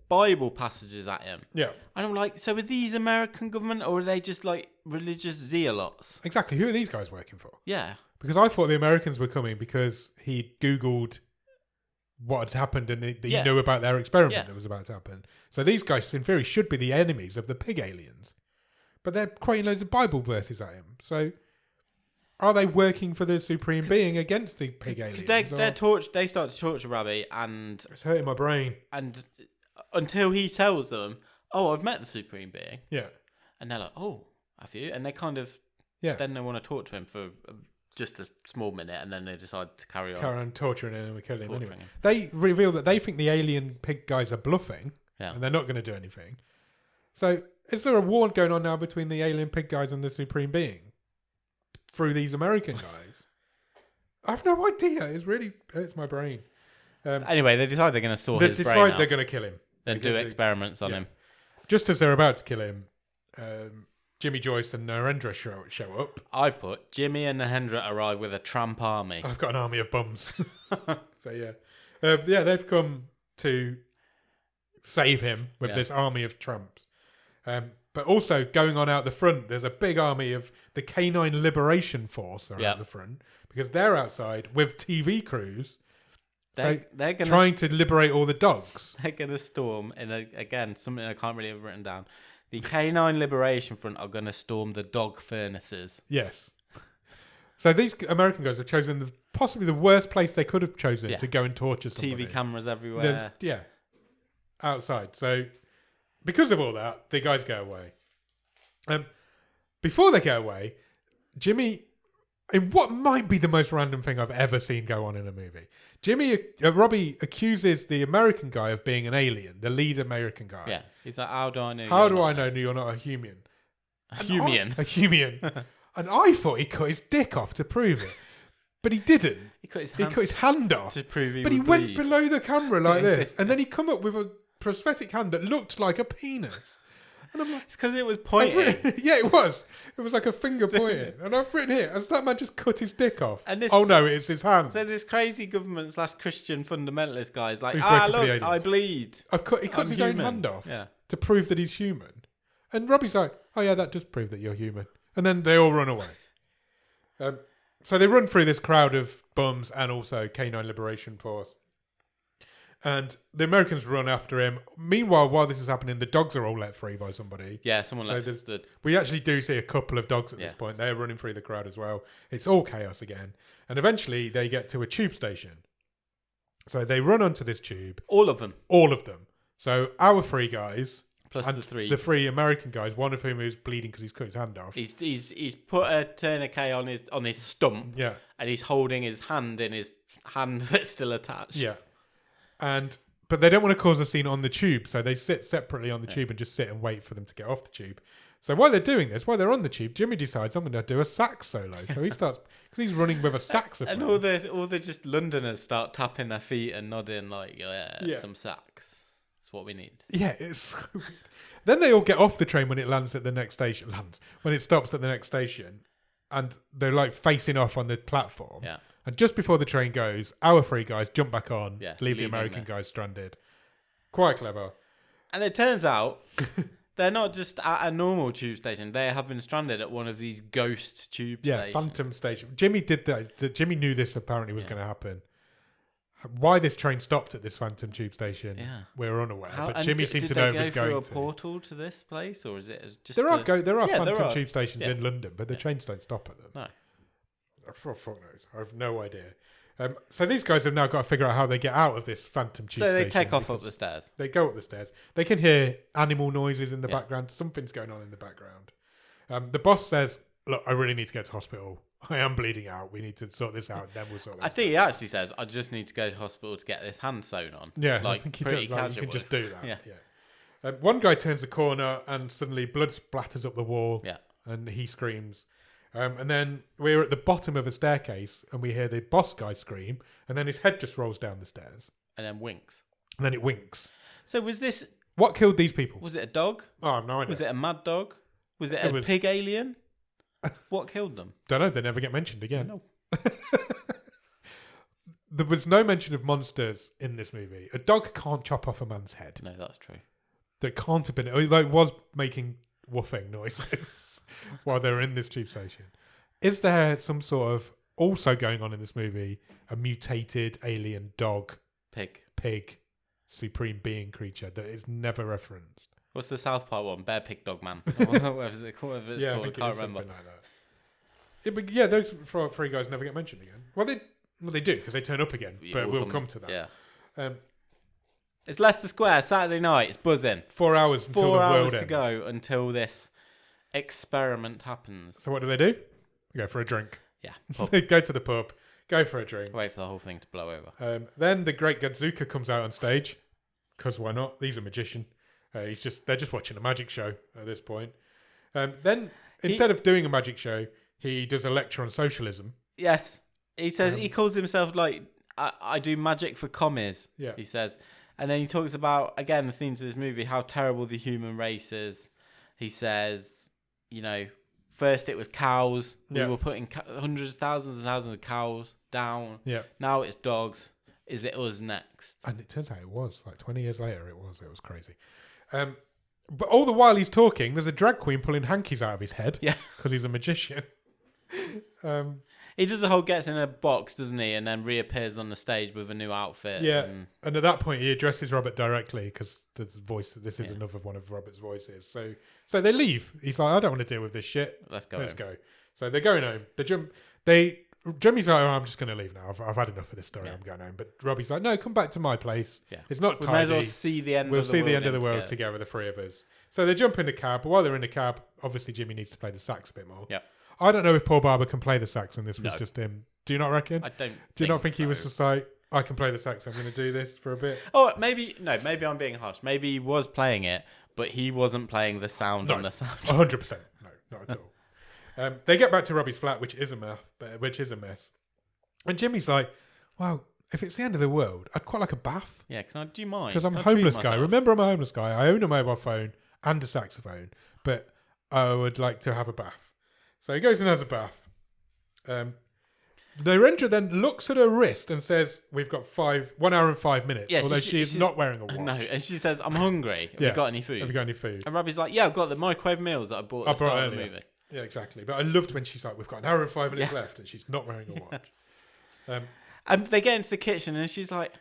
Bible passages at him. Yeah. And I'm like, so are these American government or are they just like religious zealots? Exactly. Who are these guys working for? Yeah. Because I thought the Americans were coming because he Googled what had happened and he knew about their experiment that was about to happen. So these guys, in theory, should be the enemies of the pig aliens. But they're quoting loads of Bible verses at him. So are they working for the Supreme Being against the pig aliens? Because they start to torture Robbie and... It's hurting my brain. And until he tells them, "Oh, I've met the Supreme Being." Yeah. And they're like, "Oh, have you?" And they kind of... Yeah. Then they want to talk to him for just a small minute and then they decide to carry on. Carry on torturing him and we kill him anyway. They reveal that they think the alien pig guys are bluffing and they're not going to do anything. So... Is there a war going on now between the alien pig guys and the Supreme Being through these American guys? I have no idea. It really hurts my brain. Anyway, they decide they're going to saw his brain out. They're going to kill him. Then do experiments on him. Just as they're about to kill him, Jimmy Joyce and Narendra show up. I've put Jimmy and Narendra arrive with a tramp army. I've got an army of bums. So yeah. They've come to save him with this army of tramps. But also going on out the front, there's a big army of the Canine Liberation Force out the front because they're outside with TV crews. They're trying to liberate all the dogs. They're going to storm, again, something I can't really have written down. The Canine Liberation Front are going to storm the dog furnaces. Yes. So these American guys have chosen possibly the worst place they could have chosen to go and torture somebody. TV cameras everywhere. Outside. So... Because of all that, the guys go away. Before they go away, Jimmy in what might be the most random thing I've ever seen go on in a movie. Robbie accuses the American guy of being an alien, the lead American guy. Yeah. He's like, how do I know? How do I know you're not a human? A human. A human. And I thought he cut his dick off to prove it. But he didn't. He cut his hand off. To prove he But he would went bleed. below the camera like Yeah, he this. did. And then he come up with a prosthetic hand that looked like a penis. And I'm like, It's because it was pointing. yeah, it was. It was like a finger pointing. And I've written here, has that man just cut his dick off? And this- oh no, it's his hand. So this crazy government / Christian fundamentalist guy is like, Who's working for the look, aliens. I bleed. He cuts I'm his own human. hand off Yeah. to prove that he's human. And Robbie's like, oh yeah, that does prove that you're human. And then they all run away. So they run through this crowd of bums and also Canine Liberation Force. And the Americans run after him. Meanwhile, while this is happening, the dogs are all let free by somebody. Yeah, someone So lets the... We actually do see a couple of dogs at this point. They're running through the crowd as well. It's all chaos again. And eventually they get to a tube station. So they run onto this tube. All of them. All of them. So our three guys... Plus and the three. The three American guys, one of whom is bleeding because he's cut his hand off. He's put a tourniquet on his stump. Yeah. And he's holding his hand in his hand that's still attached. Yeah. But they don't want to cause a scene on the tube, so they sit separately on the tube and just sit and wait for them to get off the tube. So while they're doing this, while they're on the tube, Jimmy decides I'm going to do a sax solo. So he starts because he's running with a saxophone. And all the just Londoners start tapping their feet and nodding like, yeah. Some sax. That's what we need. Yeah, it's. Then they all get off the train when it lands at the next station. When it stops at the next station, and they're like facing off on the platform. Yeah. And just before the train goes, our three guys jump back on, leave the leaving American there. guys stranded. Quite clever. And it turns out they're not just at a normal tube station. They have been stranded at one of these ghost tube stations. Yeah, Phantom Station. Jimmy did that. Jimmy knew this apparently was going to happen. Why this train stopped at this Phantom tube station, we're unaware. But Jimmy seemed to know it was going to. Did they go through a portal to this place, or is it just? There are Phantom tube stations in London, but the trains don't stop at them. No. For fuck knows. I have no idea. So these guys have now got to figure out how they get out of this Phantom tube station. So they take off up the stairs. They go up the stairs. They can hear animal noises in the background. Something's going on in the background. The boss says, look, I really need to get to hospital. I am bleeding out. We need to sort this out. Then we'll sort this out. I think he actually says, I just need to go to hospital to get this hand sewn on. Yeah, like I think he pretty does. casual. You can just do that. Yeah. One guy turns the corner and suddenly blood splatters up the wall. Yeah. And he screams. And then we're at the bottom of a staircase and we hear the boss guy scream. And then his head just rolls down the stairs. And then winks. And then it winks. So was this... What killed these people? Was it a dog? Oh, I have no idea. Was it a mad dog? Was it a pig alien? What killed them? Don't know. They never get mentioned again. No. There was no mention of monsters in this movie. A dog can't chop off a man's head. No, that's true. There can't have been. It was making woofing noises while they were in this tube station. Is there some sort of also going on in this movie a mutated alien dog, pig, supreme being creature that is never referenced? What's the South Park one? Bear, pig, dog, man. Whatever it's called. I I think can't it is remember. something like that. Those three guys never get mentioned again. Well, they do because they turn up again, but we'll come to that. Yeah. It's Leicester Square, Saturday night. It's buzzing. 4 hours until the world ends. 4 hours to go until this experiment happens. So what do? They go for a drink. Yeah. Pub. They go to the pub, go for a drink. Wait for the whole thing to blow over. Then the great Godzuka comes out on stage because why not? He's a magician. They're just watching a magic show at this point. Then instead of doing a magic show, he does a lecture on socialism. Yes. He says he calls himself like I do magic for commies. Yeah. He says. And then he talks about, again, the themes of this movie, how terrible the human race is. He says, first it was cows. We were putting hundreds, thousands and thousands of cows down. Yeah. Now it's dogs. Is it us next? And it turns out it was. Like 20 years later, it was crazy. But all the while he's talking, there's a drag queen pulling hankies out of his head. Yeah. Because he's a magician. He does the whole gets in a box, doesn't he? And then reappears on the stage with a new outfit. Yeah. And at that point, he addresses Robert directly because this is another one of Robert's voices. So they leave. He's like, I don't want to deal with this shit. Let's go. So they're going home. Jimmy's like, I'm just going to leave now. I've had enough of this story. I'm going home. But Robbie's like, no, come back to my place. Yeah. It's not We tidy. may as well see the end of the world. We'll see the end of the world together, the three of us. So they jump in the cab. But while they're in the cab, obviously Jimmy needs to play the sax a bit more. Yeah. I don't know if Paul Barber can play the sax and this was No. just him. Do you not reckon? I don't. Do you not think so. he was just like, I can play the sax, I'm going to do this for a bit? Oh, maybe I'm being harsh. Maybe he was playing it, but he wasn't playing the sound on the sound. 100%. No, not at all. They get back to Robbie's flat, which is a mess. And Jimmy's like, well, if it's the end of the world, I'd quite like a bath. Yeah, do you mind? Because I'm a Can I treat homeless guy. myself? Remember, I'm a homeless guy. I own a mobile phone and a saxophone, but I would like to have a bath. So he goes and has a bath. Narendra then looks at her wrist and says, we've got 1 hour and 5 minutes, Yeah, although she's not wearing a watch. No, and she says, I'm hungry. Have you got any food? Have you got any food? And Robbie's like, yeah, I've got the microwave meals that I bought at the start of the movie. Yeah, exactly. But I loved when she's like, we've got 1 hour and 5 minutes left, and she's not wearing a watch. And they get into the kitchen and she's like,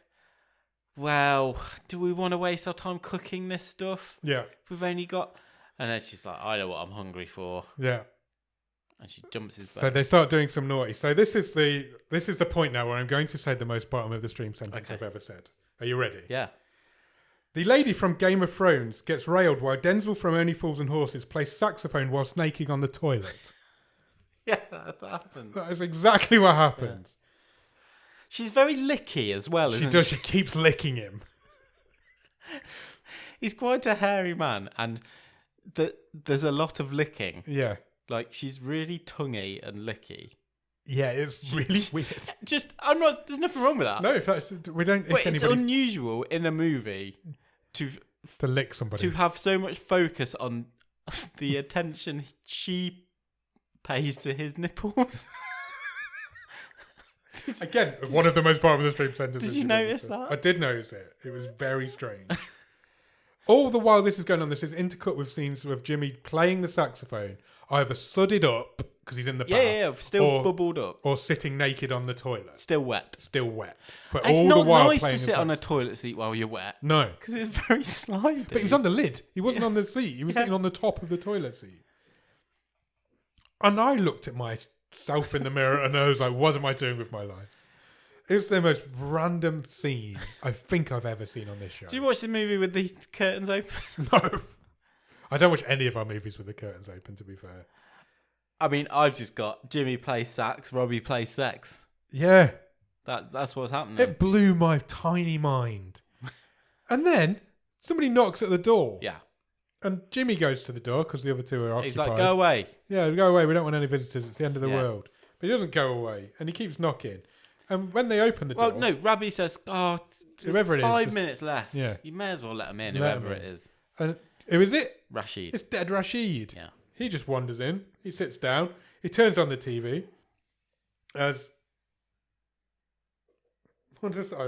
well, do we want to waste our time cooking this stuff? Yeah. We've only got... And then she's like, I know what I'm hungry for. Yeah. And she jumps his boat. So they start doing some naughty. So this is the point now where I'm going to say the most bottom of the stream sentence I've ever said. Are you ready? Yeah. The lady from Game of Thrones gets railed while Denzel from Only Fools and Horses plays saxophone while snaking on the toilet. Yeah, that happens. That is exactly what happens. Yeah. She's very licky as well, isn't she? She keeps licking him. He's quite a hairy man, and there's a lot of licking. Yeah. Like, she's really tonguey and licky. Yeah, it's really weird. There's nothing wrong with that. No, we don't. But it's unusual in a movie to lick somebody. To have so much focus on the attention she pays to his nipples. Again, one of the most bottom of the stream sentences. Did you notice that? I did notice it. It was very strange. All the while this is going on, this is intercut with scenes of Jimmy playing the saxophone, either sudded up because he's in the bath, yeah, still bubbled up, or sitting naked on the toilet, still wet. But it's all not the while nice playing to sit on a toilet seat while you're wet. No, because it's very slidey. But he was on the lid. He wasn't on the seat. He was sitting on the top of the toilet seat. And I looked at myself in the mirror and I was like, what am I doing with my life? It's the most random scene I think I've ever seen on this show. Do you watch the movie with the curtains open? No. I don't watch any of our movies with the curtains open, to be fair. I mean, I've just got Jimmy plays sax, Robbie plays sex. Yeah. That's what's happening. It blew my tiny mind. And then somebody knocks at the door. Yeah. And Jimmy goes to the door because the other two are occupied. He's like, go away. Yeah, go away. We don't want any visitors. It's the end of the world. But he doesn't go away. And he keeps knocking. And when they open the door... Well, no, Robbie says, whoever it is, 5 minutes left. Yeah. You may as well let him in, whoever it is. And who is it? Rashid. It's dead Rashid. Yeah. He just wanders in. He sits down. He turns on the TV. I have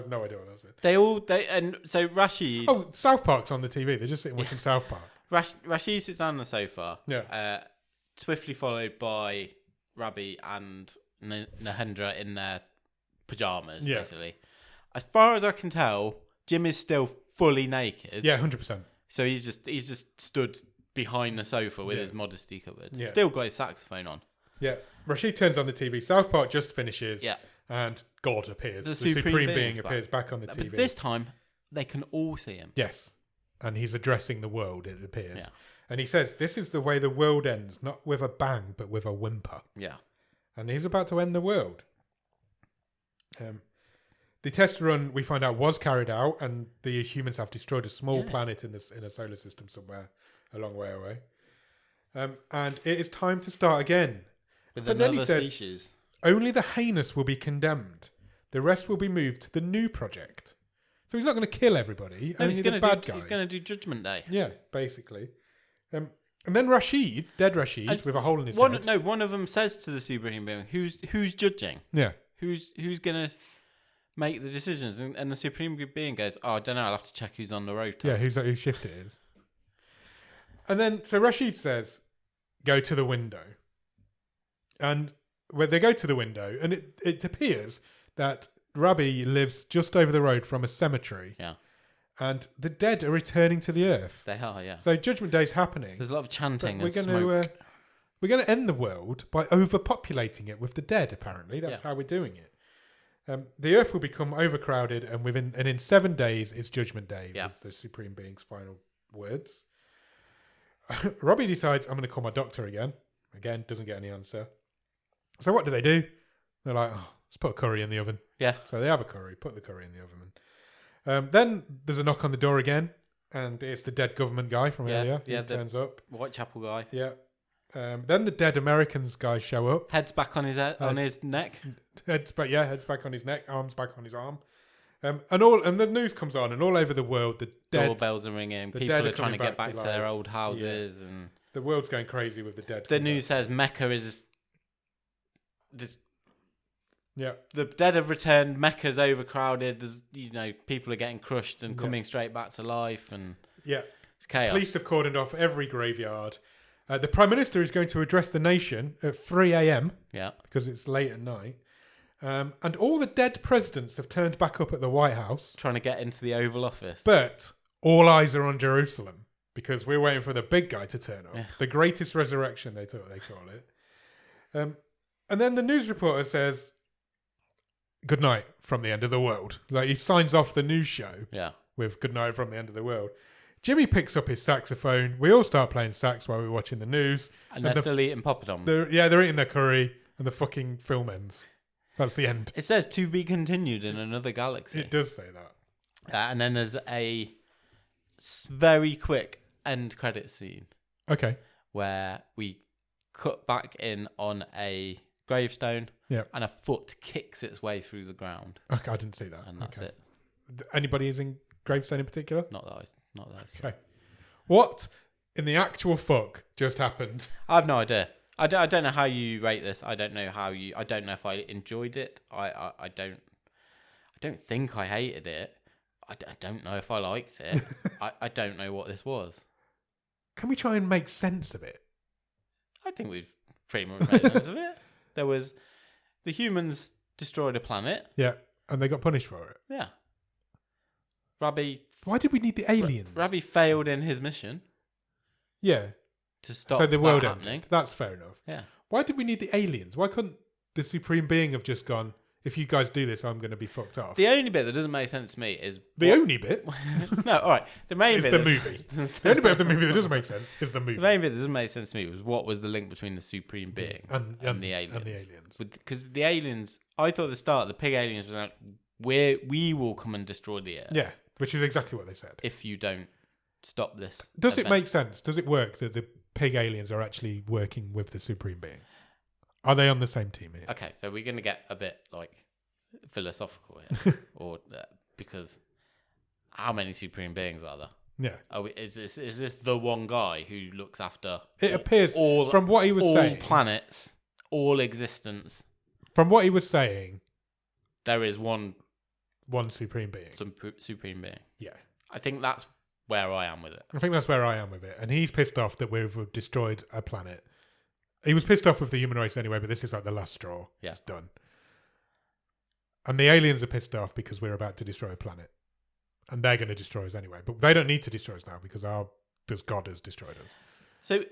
no idea what that was. And so Rashid... Oh, South Park's on the TV. They're just sitting watching South Park. Rashid sits down on the sofa. Yeah. Swiftly followed by Rabi and Nahendra in their pajamas, basically. As far as I can tell, Jim is still fully naked. Yeah, 100%. So he's just stood behind the sofa with his modesty covered. Yeah. Still got his saxophone on. Yeah. Rashid turns on the TV. South Park just finishes. Yeah. And God appears. The Supreme Being appears back on the TV. But this time, they can all see him. Yes. And he's addressing the world, it appears. Yeah. And he says, this is the way the world ends, not with a bang, but with a whimper. Yeah. And he's about to end the world. The test run, we find out, was carried out, and the humans have destroyed a small planet in a solar system somewhere a long way away. And it is time to start again. With but then he says, species. only the heinous will be condemned. The rest will be moved to the new project. So he's not going to kill everybody. No, only the bad guys. He's going to do Judgment Day. Yeah, basically. And then Rashid, dead Rashid, with a hole in his head. No, one of them says to the Supreme Being, who's judging? Yeah. Who's going to make the decisions? And the Supreme Being goes, I don't know, I'll have to check who's on the rotor. Yeah, whose shift it is. And then, so Rashid says, go to the window. And when they go to the window, and it appears that Rabi lives just over the road from a cemetery. Yeah. And the dead are returning to the earth. They are, yeah. So Judgment Day's happening. There's a lot of chanting and smoke. We're going to end the world by overpopulating it with the dead, apparently. That's how we're doing it. The earth will become overcrowded, and in 7 days, it's Judgment Day. Yeah. Is the Supreme Being's final words. Robbie decides, I'm going to call my doctor again. Again, doesn't get any answer. So what do? They're like, oh, let's put a curry in the oven. Yeah. So they have a curry, put the curry in the oven. Then there's a knock on the door again, and it's the dead government guy from earlier. Yeah, He turns up. Whitechapel guy. Yeah. Then the dead Americans guys show up. Head's back on his neck. Head's back on his neck, arms back on his arm. And the news comes on, and all over the world, the dead doorbells are ringing. People are trying to get back to their old houses, and the world's going crazy with the dead. The news says Mecca is this. Yeah, the dead have returned. Mecca's overcrowded. There's people are getting crushed and coming straight back to life, and it's chaos. Police have cordoned off every graveyard. The Prime Minister is going to address the nation at 3 a.m. Yeah, because it's late at night. And all the dead presidents have turned back up at the White House. Trying to get into the Oval Office. But all eyes are on Jerusalem because we're waiting for the big guy to turn up. Yeah. The greatest resurrection, they call it. And then the news reporter says, "Good night from the end of the world." Like he signs off the news show with "Good night from the end of the world." Jimmy picks up his saxophone. We all start playing sax while we're watching the news. And they're still eating poppadoms. They're eating their curry and the fucking film ends. That's the end. It says to be continued in another galaxy. It does say that. And then there's a very quick end credit scene. Okay. Where we cut back in on a gravestone. Yeah. And a foot kicks its way through the ground. Okay, I didn't see that. And that's it. Anybody using gravestone in particular? Not that. Okay. What in the actual fuck just happened? I have no idea. I don't know how you rate this. I don't know if I enjoyed it. I don't think I hated it. I don't know if I liked it. I don't know what this was. Can we try and make sense of it? I think we've pretty much made sense of it. There was the humans destroyed a planet. Yeah, and they got punished for it. Yeah. Rabbi. Why did we need the aliens? Rabbi failed in his mission. Yeah. To stop so the world happening. Ended. That's fair enough. Yeah. Why did we need the aliens? Why couldn't the Supreme Being have just gone, if you guys do this, I'm going to be fucked off? The only bit that doesn't make sense to me is... The only bit? No, all right. The main it's bit... the movie. The only bit of the movie that doesn't make sense is the movie. The main bit that doesn't make sense to me was what was the link between the Supreme Being and the aliens. And the aliens. Because the aliens... I thought at the start, the pig aliens was like, we will come and destroy the Earth. Yeah, which is exactly what they said. If you don't stop this. Does it make sense? Does it work that the pig aliens are actually working with the Supreme Being? Are they on the same team here? Okay, so we're going to get a bit philosophical here, because how many Supreme Beings are there? Yeah, is this the one guy who looks after? It appears from what he was saying, all planets, all existence. From what he was saying, there is one Supreme Being. Supreme Being. Yeah, I think that's where I am with it. I think that's where I am with it. And he's pissed off that we've destroyed a planet. He was pissed off with the human race anyway, but this is like the last straw. Yeah. It's done. And the aliens are pissed off because we're about to destroy a planet. And they're going to destroy us anyway. But they don't need to destroy us now because God has destroyed us. So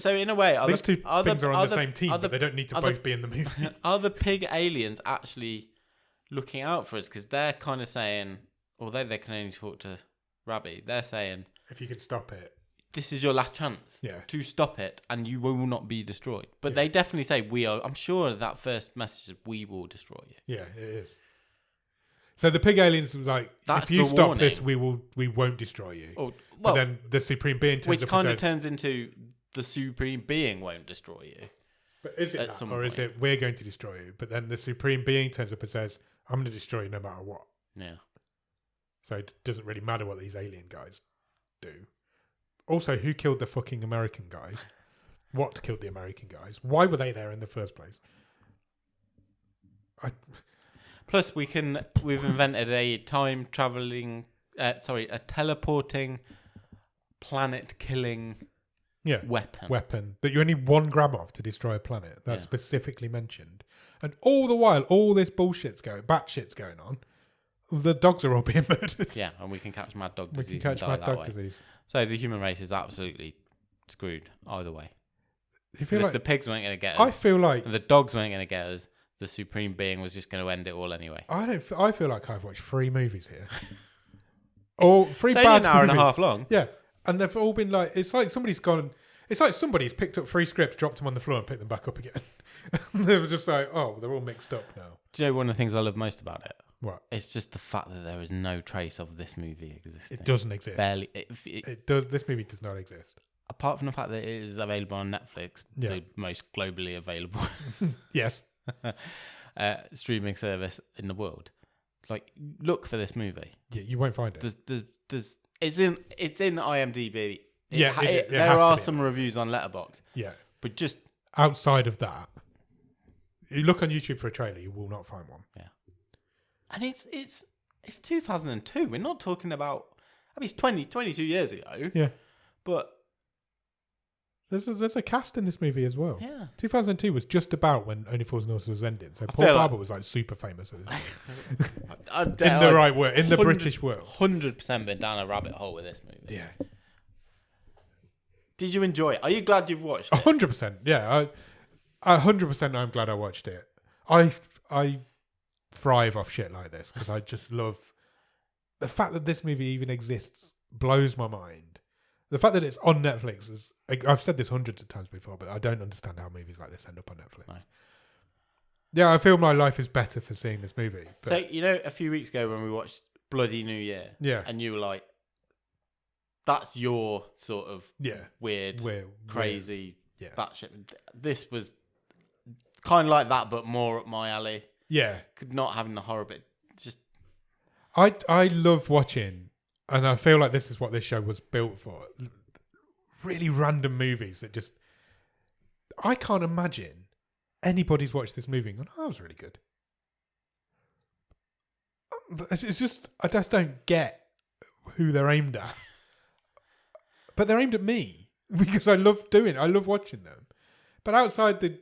in a way, these two things are on the same team, but they don't need to both be in the movie. Are the pig aliens actually looking out for us? Because they're kind of saying, although they can only talk to Rabbi, they're saying, if you could stop it, this is your last chance to stop it, and you will not be destroyed. But they definitely say we are. I'm sure that first message is we will destroy you. Yeah, it is. So the pig aliens was like, if you stop this, we won't destroy you. Well, but then the Supreme Being turns which kind of turns into the Supreme Being won't destroy you. But is it that, or is it we're going to destroy you? But then the Supreme Being turns up and says, I'm going to destroy you no matter what. Yeah. So it doesn't really matter what these alien guys do. Also, who killed the fucking American guys? What killed the American guys? Why were they there in the first place? Plus, we've invented a a teleporting, planet-killing weapon that you only 1 gram of to destroy a planet. That's specifically mentioned. And all the while, all this batshit's going on. The dogs are all being murdered. Yeah, and we can catch mad dog disease. We can catch mad dog disease. So the human race is absolutely screwed either way. If the pigs weren't going to get us, I feel like and the dogs weren't going to get us, the Supreme Being was just going to end it all anyway. I feel like I've watched 3 movies here. Or 3 it's bad only an hour movies. and a half long. Yeah, and they've all been like, it's like somebody's gone. It's like somebody's picked up 3 scripts, dropped them on the floor, and picked them back up again. They were just like, oh, they're all mixed up now. Do you know one of the things I love most about it? What? It's just the fact that there is no trace of this movie existing. It doesn't exist. Barely. It does. This movie does not exist. Apart from the fact that it is available on Netflix, the most globally available Yes. streaming service in the world. Like, look for this movie. Yeah, you won't find it. It's in IMDb. It there has to are be. some reviews on Letterboxd. Yeah. But just outside of that, you look on YouTube for a trailer, you will not find one. Yeah. And it's 2002. We're not talking about. I mean, it's 22 years ago. Yeah. But there's a cast in this movie as well. Yeah. 2002 was just about when Only Fools and Horses was ending. So Paul feel Barber was like super famous at this in the right word, in the British world. 100% been down a rabbit hole with this movie. Yeah. Did you enjoy it? Are you glad you've watched it? 100%. Yeah. 100% I'm glad I watched it. I thrive off shit like this because I just love the fact that this movie even exists blows my mind. The fact that it's on Netflix is, I've said this hundreds of times before, but I don't understand how movies like this end up on Netflix. No. Yeah, I feel my life is better for seeing this movie. But So, you know, a few weeks ago when we watched Bloody New Year, yeah, and you were like, that's your sort of weird, crazy, batshit. This was kind of like that, but more up my alley. Yeah. Not having the horror bit. Just I love watching, and I feel like this is what this show was built for. Really random movies that just... I can't imagine anybody's watched this movie and gone, oh, that was really good. It's just... I just don't get who they're aimed at. But they're aimed at me because I love watching them. But outside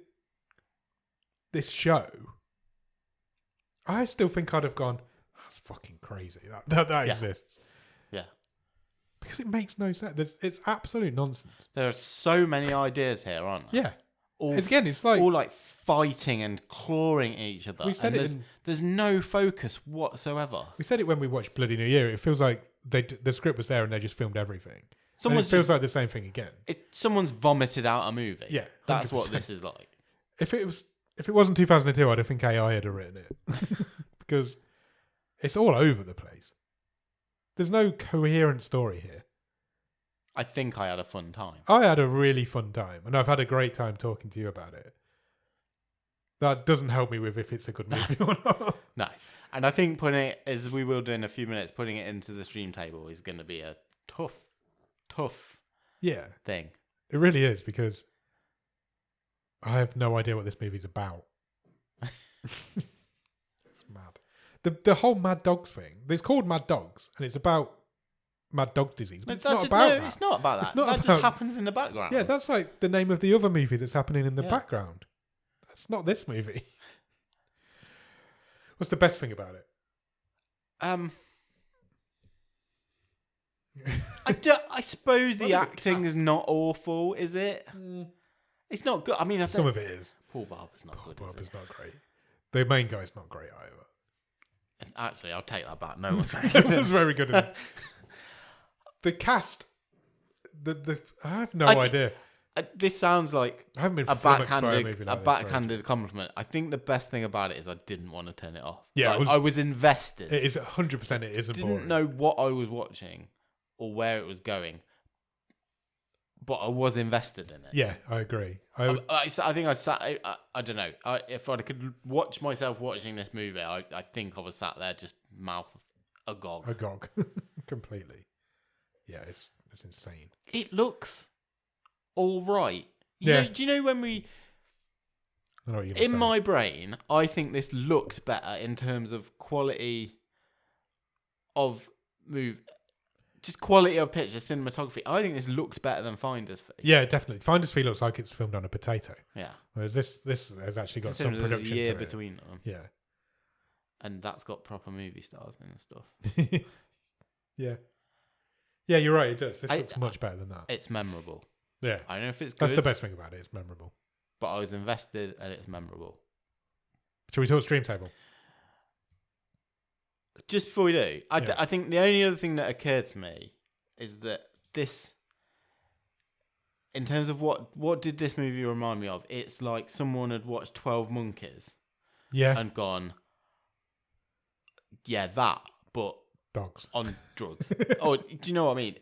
this show, I still think I'd have gone, that's fucking crazy. That exists. Yeah. Because it makes no sense. It's absolute nonsense. There are so many ideas here, aren't there? Yeah. All, it's like... all like fighting and clawing each other. We said and there's no focus whatsoever. We said it when we watched Bloody New Year. It feels like the script was there and they just filmed everything. And it feels like the same thing again. Someone's vomited out a movie. Yeah. 100%. That's what this is like. If it wasn't 2002, I'd think AI had written it. Because it's all over the place. There's no coherent story here. I think I had a fun time. I had a really fun time, and I've had a great time talking to you about it. That doesn't help me with if it's a good movie or not. No. And I think putting it, as we will do in a few minutes, putting it into the stream table is going to be a tough thing. It really is, because I have no idea what this movie's about. It's mad. The whole Mad Dogs thing. It's called Mad Dogs, and it's about mad dog disease. But it's not about that. It's not about that. It's not that just happens in the background. Yeah, that's like the name of the other movie that's happening in the background. That's not this movie. What's the best thing about it? I suppose the acting is not awful, is it? It's not good. I mean, some of it is. Paul Barber's not good. Paul Barber's not great. The main guy's not great either. And actually, I'll take that back. No one's very good. No one's very good at it. The cast, I have no idea. This sounds like I haven't been a backhanded backhanded compliment. I think the best thing about it is I didn't want to turn it off. Yeah, I was invested. It is 100%. It isn't boring. Didn't know what I was watching or where it was going, but I was invested in it. Yeah, I agree. I think I sat. I don't know. If I could watch myself watching this movie, I think I was sat there just mouth agog. Agog, completely. Yeah, it's insane. It looks all right. Yeah. Do you know when we? I know what you're gonna in say. my brain, I think this looked better in terms of quality of move. Just quality of picture, cinematography. I think this looked better than Finder's Fee. Yeah, definitely. Finder's Fee looks like it's filmed on a potato. Yeah. Whereas this has actually got some There's production a year to it. between them. Yeah. And that's got proper movie stars and stuff. Yeah. Yeah, you're right. It does. This looks much better than that. It's memorable. Yeah. I don't know if it's good. That's the best thing about it. It's memorable. But I was invested and it's memorable. Shall we talk stream table? Just before we do, I think the only other thing that occurred to me is that this in terms of what did this movie remind me of? It's like someone had watched 12 Monkeys and gone, yeah, that, but dogs on drugs. Oh, do you know what I mean?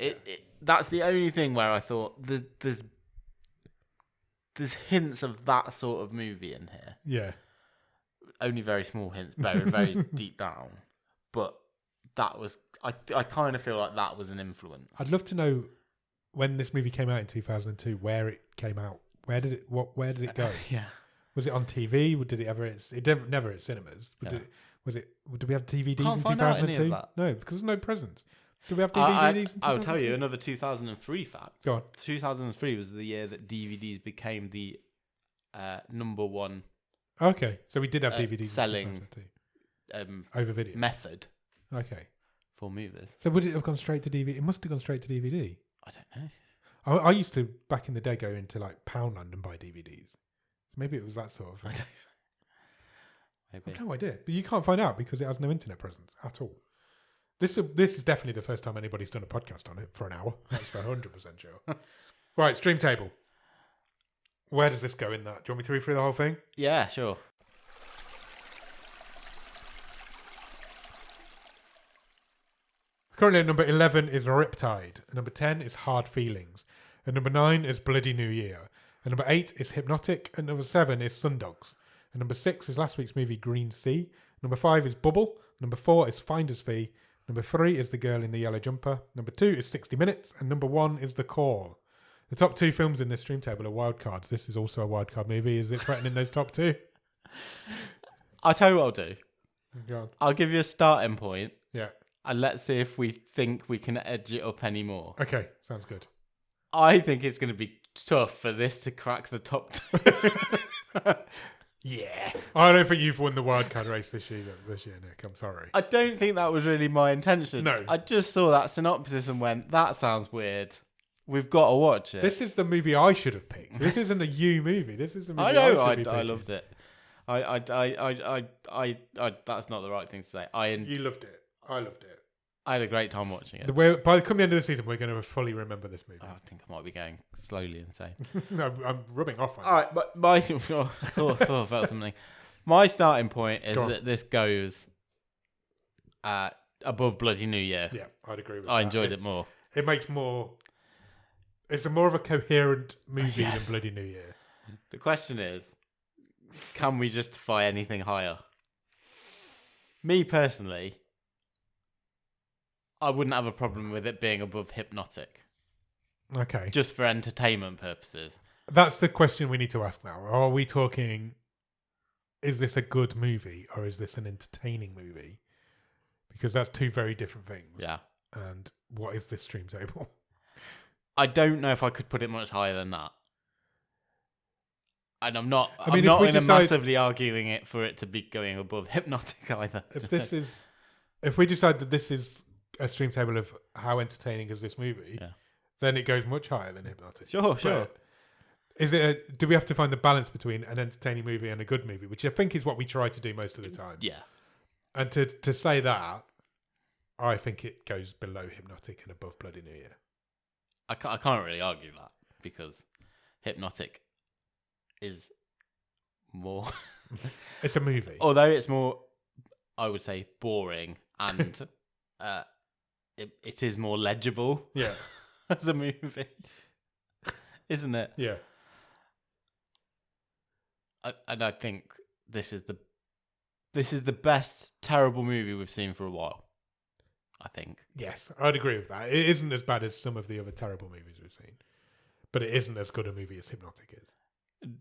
That's the only thing where I thought there's hints of that sort of movie in here. Yeah. Only very small hints, very deep down. But that was, I kind of feel like that was an influence. I'd love to know when this movie came out in 2002, where it came out. Where did it go? Yeah. Was it on TV? Did it ever? It never at cinemas. Yeah. Did we have DVDs Can't in find out any 2002? of that. No, because there's no presents. Did we have DVDs in 2002? I'll tell you another 2003 fact. Go on. 2003 was the year that DVDs became the number one Okay, so we did have DVDs selling over video method. Okay. For movies. So would it have gone straight to DVD? It must have gone straight to DVD. I don't know. I used to, back in the day, go into like Poundland and buy DVDs. Maybe it was that sort of thing. Maybe. I've no idea. But you can't find out because it has no internet presence at all. This is definitely the first time anybody's done a podcast on it for an hour. That's for 100% sure. Right, stream table. Where does this go in that? Do you want me to read through the whole thing? Yeah, sure. Currently at number 11 is Riptide. At number 10 is Hard Feelings. At number 9 is Bloody New Year. At number 8 is Hypnotic. At number 7 is Sundogs. At number 6 is last week's movie Green Sea. Number 5 is Bubble. Number 4 is Finder's Fee. Number 3 is The Girl in the Yellow Jumper. Number 2 is 60 Minutes. And number 1 is The Call. The top 2 films in this stream table are wildcards. This is also a wildcard movie. Is it threatening those top 2? I'll tell you what I'll do. Go on. I'll give you a starting point. Yeah. And let's see if we think we can edge it up any more. Okay, sounds good. I think it's going to be tough for this to crack the top 2. Yeah. I don't think you've won the wildcard race this year, Nick. I'm sorry. I don't think that was really my intention. No. I just saw that synopsis and went, that sounds weird. We've got to watch it. This is the movie I should have picked. This isn't a you movie. This is a movie I know. I should be picking. I loved it. I that's not the right thing to say. You loved it. I loved it. I had a great time watching it. By the end of the season, we're going to fully remember this movie. I think I might be going slowly insane. No, I'm rubbing off on All right, but my thought I felt something. My starting point is that this goes above Bloody New Year. Yeah, I'd agree with that. I enjoyed it more. It makes more... It's more of a coherent movie than Bloody New Year. The question is, can we justify anything higher? Me personally, I wouldn't have a problem with it being above Hypnotic. Okay. Just for entertainment purposes. That's the question we need to ask now. Are we talking, is this a good movie or is this an entertaining movie? Because that's two very different things. Yeah. And what is this stream table? I don't know if I could put it much higher than that. And I'm not massively arguing it for it to be going above Hypnotic either. If we decide that this is a stream table of how entertaining is this movie, then it goes much higher than Hypnotic. Sure. Do we have to find the balance between an entertaining movie and a good movie, which I think is what we try to do most of the time. Yeah. And to say that, I think it goes below Hypnotic and above Bloody New Year. I can't really argue that because Hypnotic is more... It's a movie. Although it's more, I would say, boring and it is more legible as a movie. Isn't it? Yeah. And I think this is the best terrible movie we've seen for a while. I think. Yes, I'd agree with that. It isn't as bad as some of the other terrible movies we've seen, but it isn't as good a movie as Hypnotic is.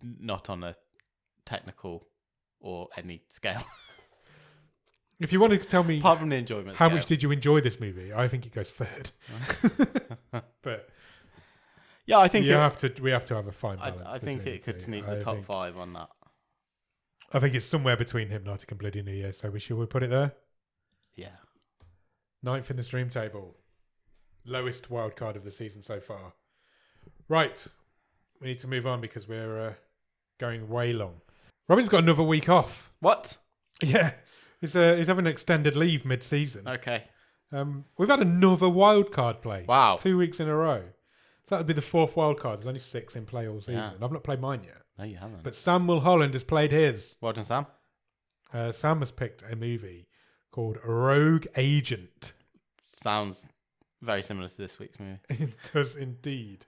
Not on a technical or any scale. If you wanted to tell me, apart from the enjoyment, how much did you enjoy this movie? I think it goes third. But yeah, I think we have to have a fine balance. I think it could sneak the top 5 on that. I think it's somewhere between Hypnotic and Bloody New Year. So should we put it there? Yeah. 9th in the stream table. Lowest wild card of the season so far. Right. We need to move on because we're going way long. Robin's got another week off. What? Yeah. He's having an extended leave mid-season. Okay. We've had another wild card play. Wow. 2 weeks in a row. So that would be the 4th wild card. There's only 6 in play all season. Yeah. I've not played mine yet. No, you haven't. But Sam Mulholland has played his. Well done, Sam. Sam has picked a movie called Rogue Agent. Sounds very similar to this week's movie. It does indeed.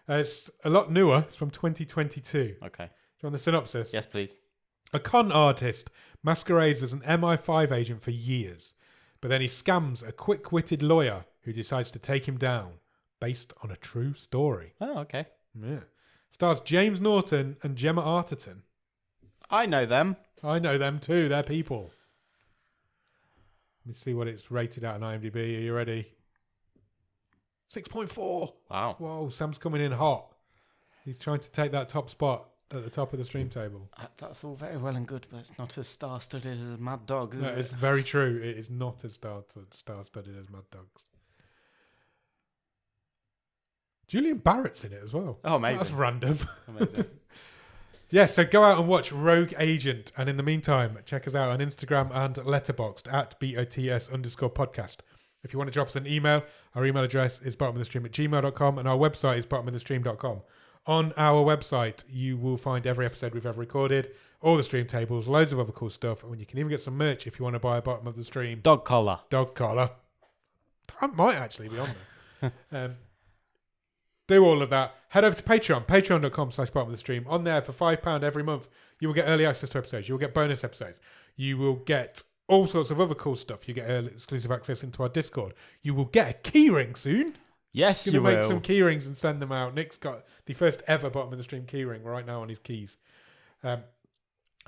It's a lot newer. It's from 2022. Okay. Do you want the synopsis? Yes, please. A con artist masquerades as an MI5 agent for years, but then he scams a quick-witted lawyer who decides to take him down, based on a true story. Oh, okay. Yeah. Stars James Norton and Gemma Arterton. I know them. I know them too. They're people. Let me see what it's rated at on IMDb. Are you ready? 6.4. Wow. Whoa, Sam's coming in hot. He's trying to take that top spot at the top of the stream table. That's all very well and good, but it's not as star-studded as Mad Dogs, is No, it? it's very true. It is not as star-studded as Mad Dogs. Julian Barrett's in it as well. Oh, amazing. That's random. Amazing. Yeah, so go out and watch Rogue Agent. And in the meantime, check us out on Instagram and Letterboxd at BOTS_podcast. If you want to drop us an email, our email address is bottomofthestream@gmail.com and our website is bottomofthestream.com. On our website, you will find every episode we've ever recorded, all the stream tables, loads of other cool stuff, and you can even get some merch if you want to buy a Bottom of the Stream Dog collar. dog collar. That might actually be on there. Do all of that. Head over to Patreon, patreon.com/bottom of the stream. On there for £5 every month, you will get early access to episodes. You will get bonus episodes. You will get all sorts of other cool stuff. You get exclusive access into our Discord. You will get a keyring soon. Yes, He's you going to will. make some keyrings and send them out. Nick's got the first ever Bottom of the Stream keyring right now on his keys. And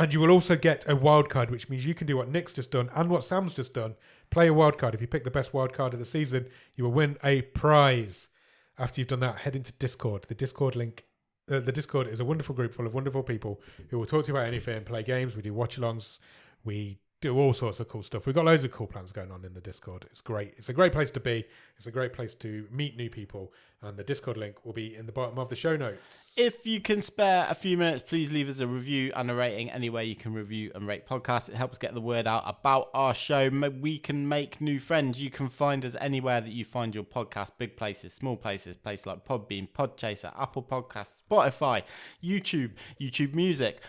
you will also get a wild card, which means you can do what Nick's just done and what Sam's just done. Play a wild card. If you pick the best wild card of the season, you will win a prize. After you've done that, head into Discord. The Discord link. The Discord is a wonderful group full of wonderful people who will talk to you about anything, play games. We do watch-alongs. We do all sorts of cool stuff. We've got loads of cool plans going on in the Discord. It's great. It's a great place to be. It's a great place to meet new people. And the Discord link will be in the bottom of the show notes. If you can spare a few minutes, please leave us a review and a rating anywhere you can review and rate podcasts. It helps get the word out about our show. We can make new friends. You can find us anywhere that you find your podcast. Big places, small places, places like Podbean, Podchaser, Apple Podcasts, Spotify, YouTube Music.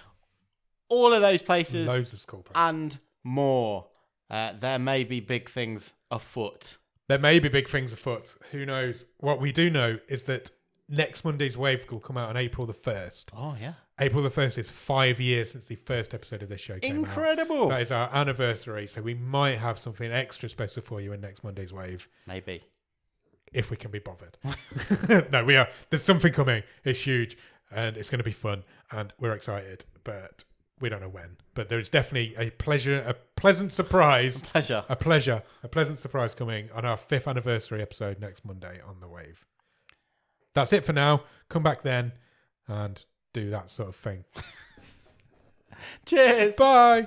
All of those places. Loads of school places. And more. There may be big things afoot. There may be big things afoot. Who knows? What we do know is that next Monday's Wave will come out on April the 1st. Oh, yeah. April the 1st is 5 years since the first episode of this show came out. Incredible. That is our anniversary, so we might have something extra special for you in next Monday's Wave. Maybe. If we can be bothered. No, we are. There's something coming. It's huge, and it's going to be fun, and we're excited, but we don't know when. But there's definitely a pleasant surprise. A pleasant surprise coming on our 5th anniversary episode next Monday on the Wave. That's it for now. Come back then and do that sort of thing. Cheers. Bye.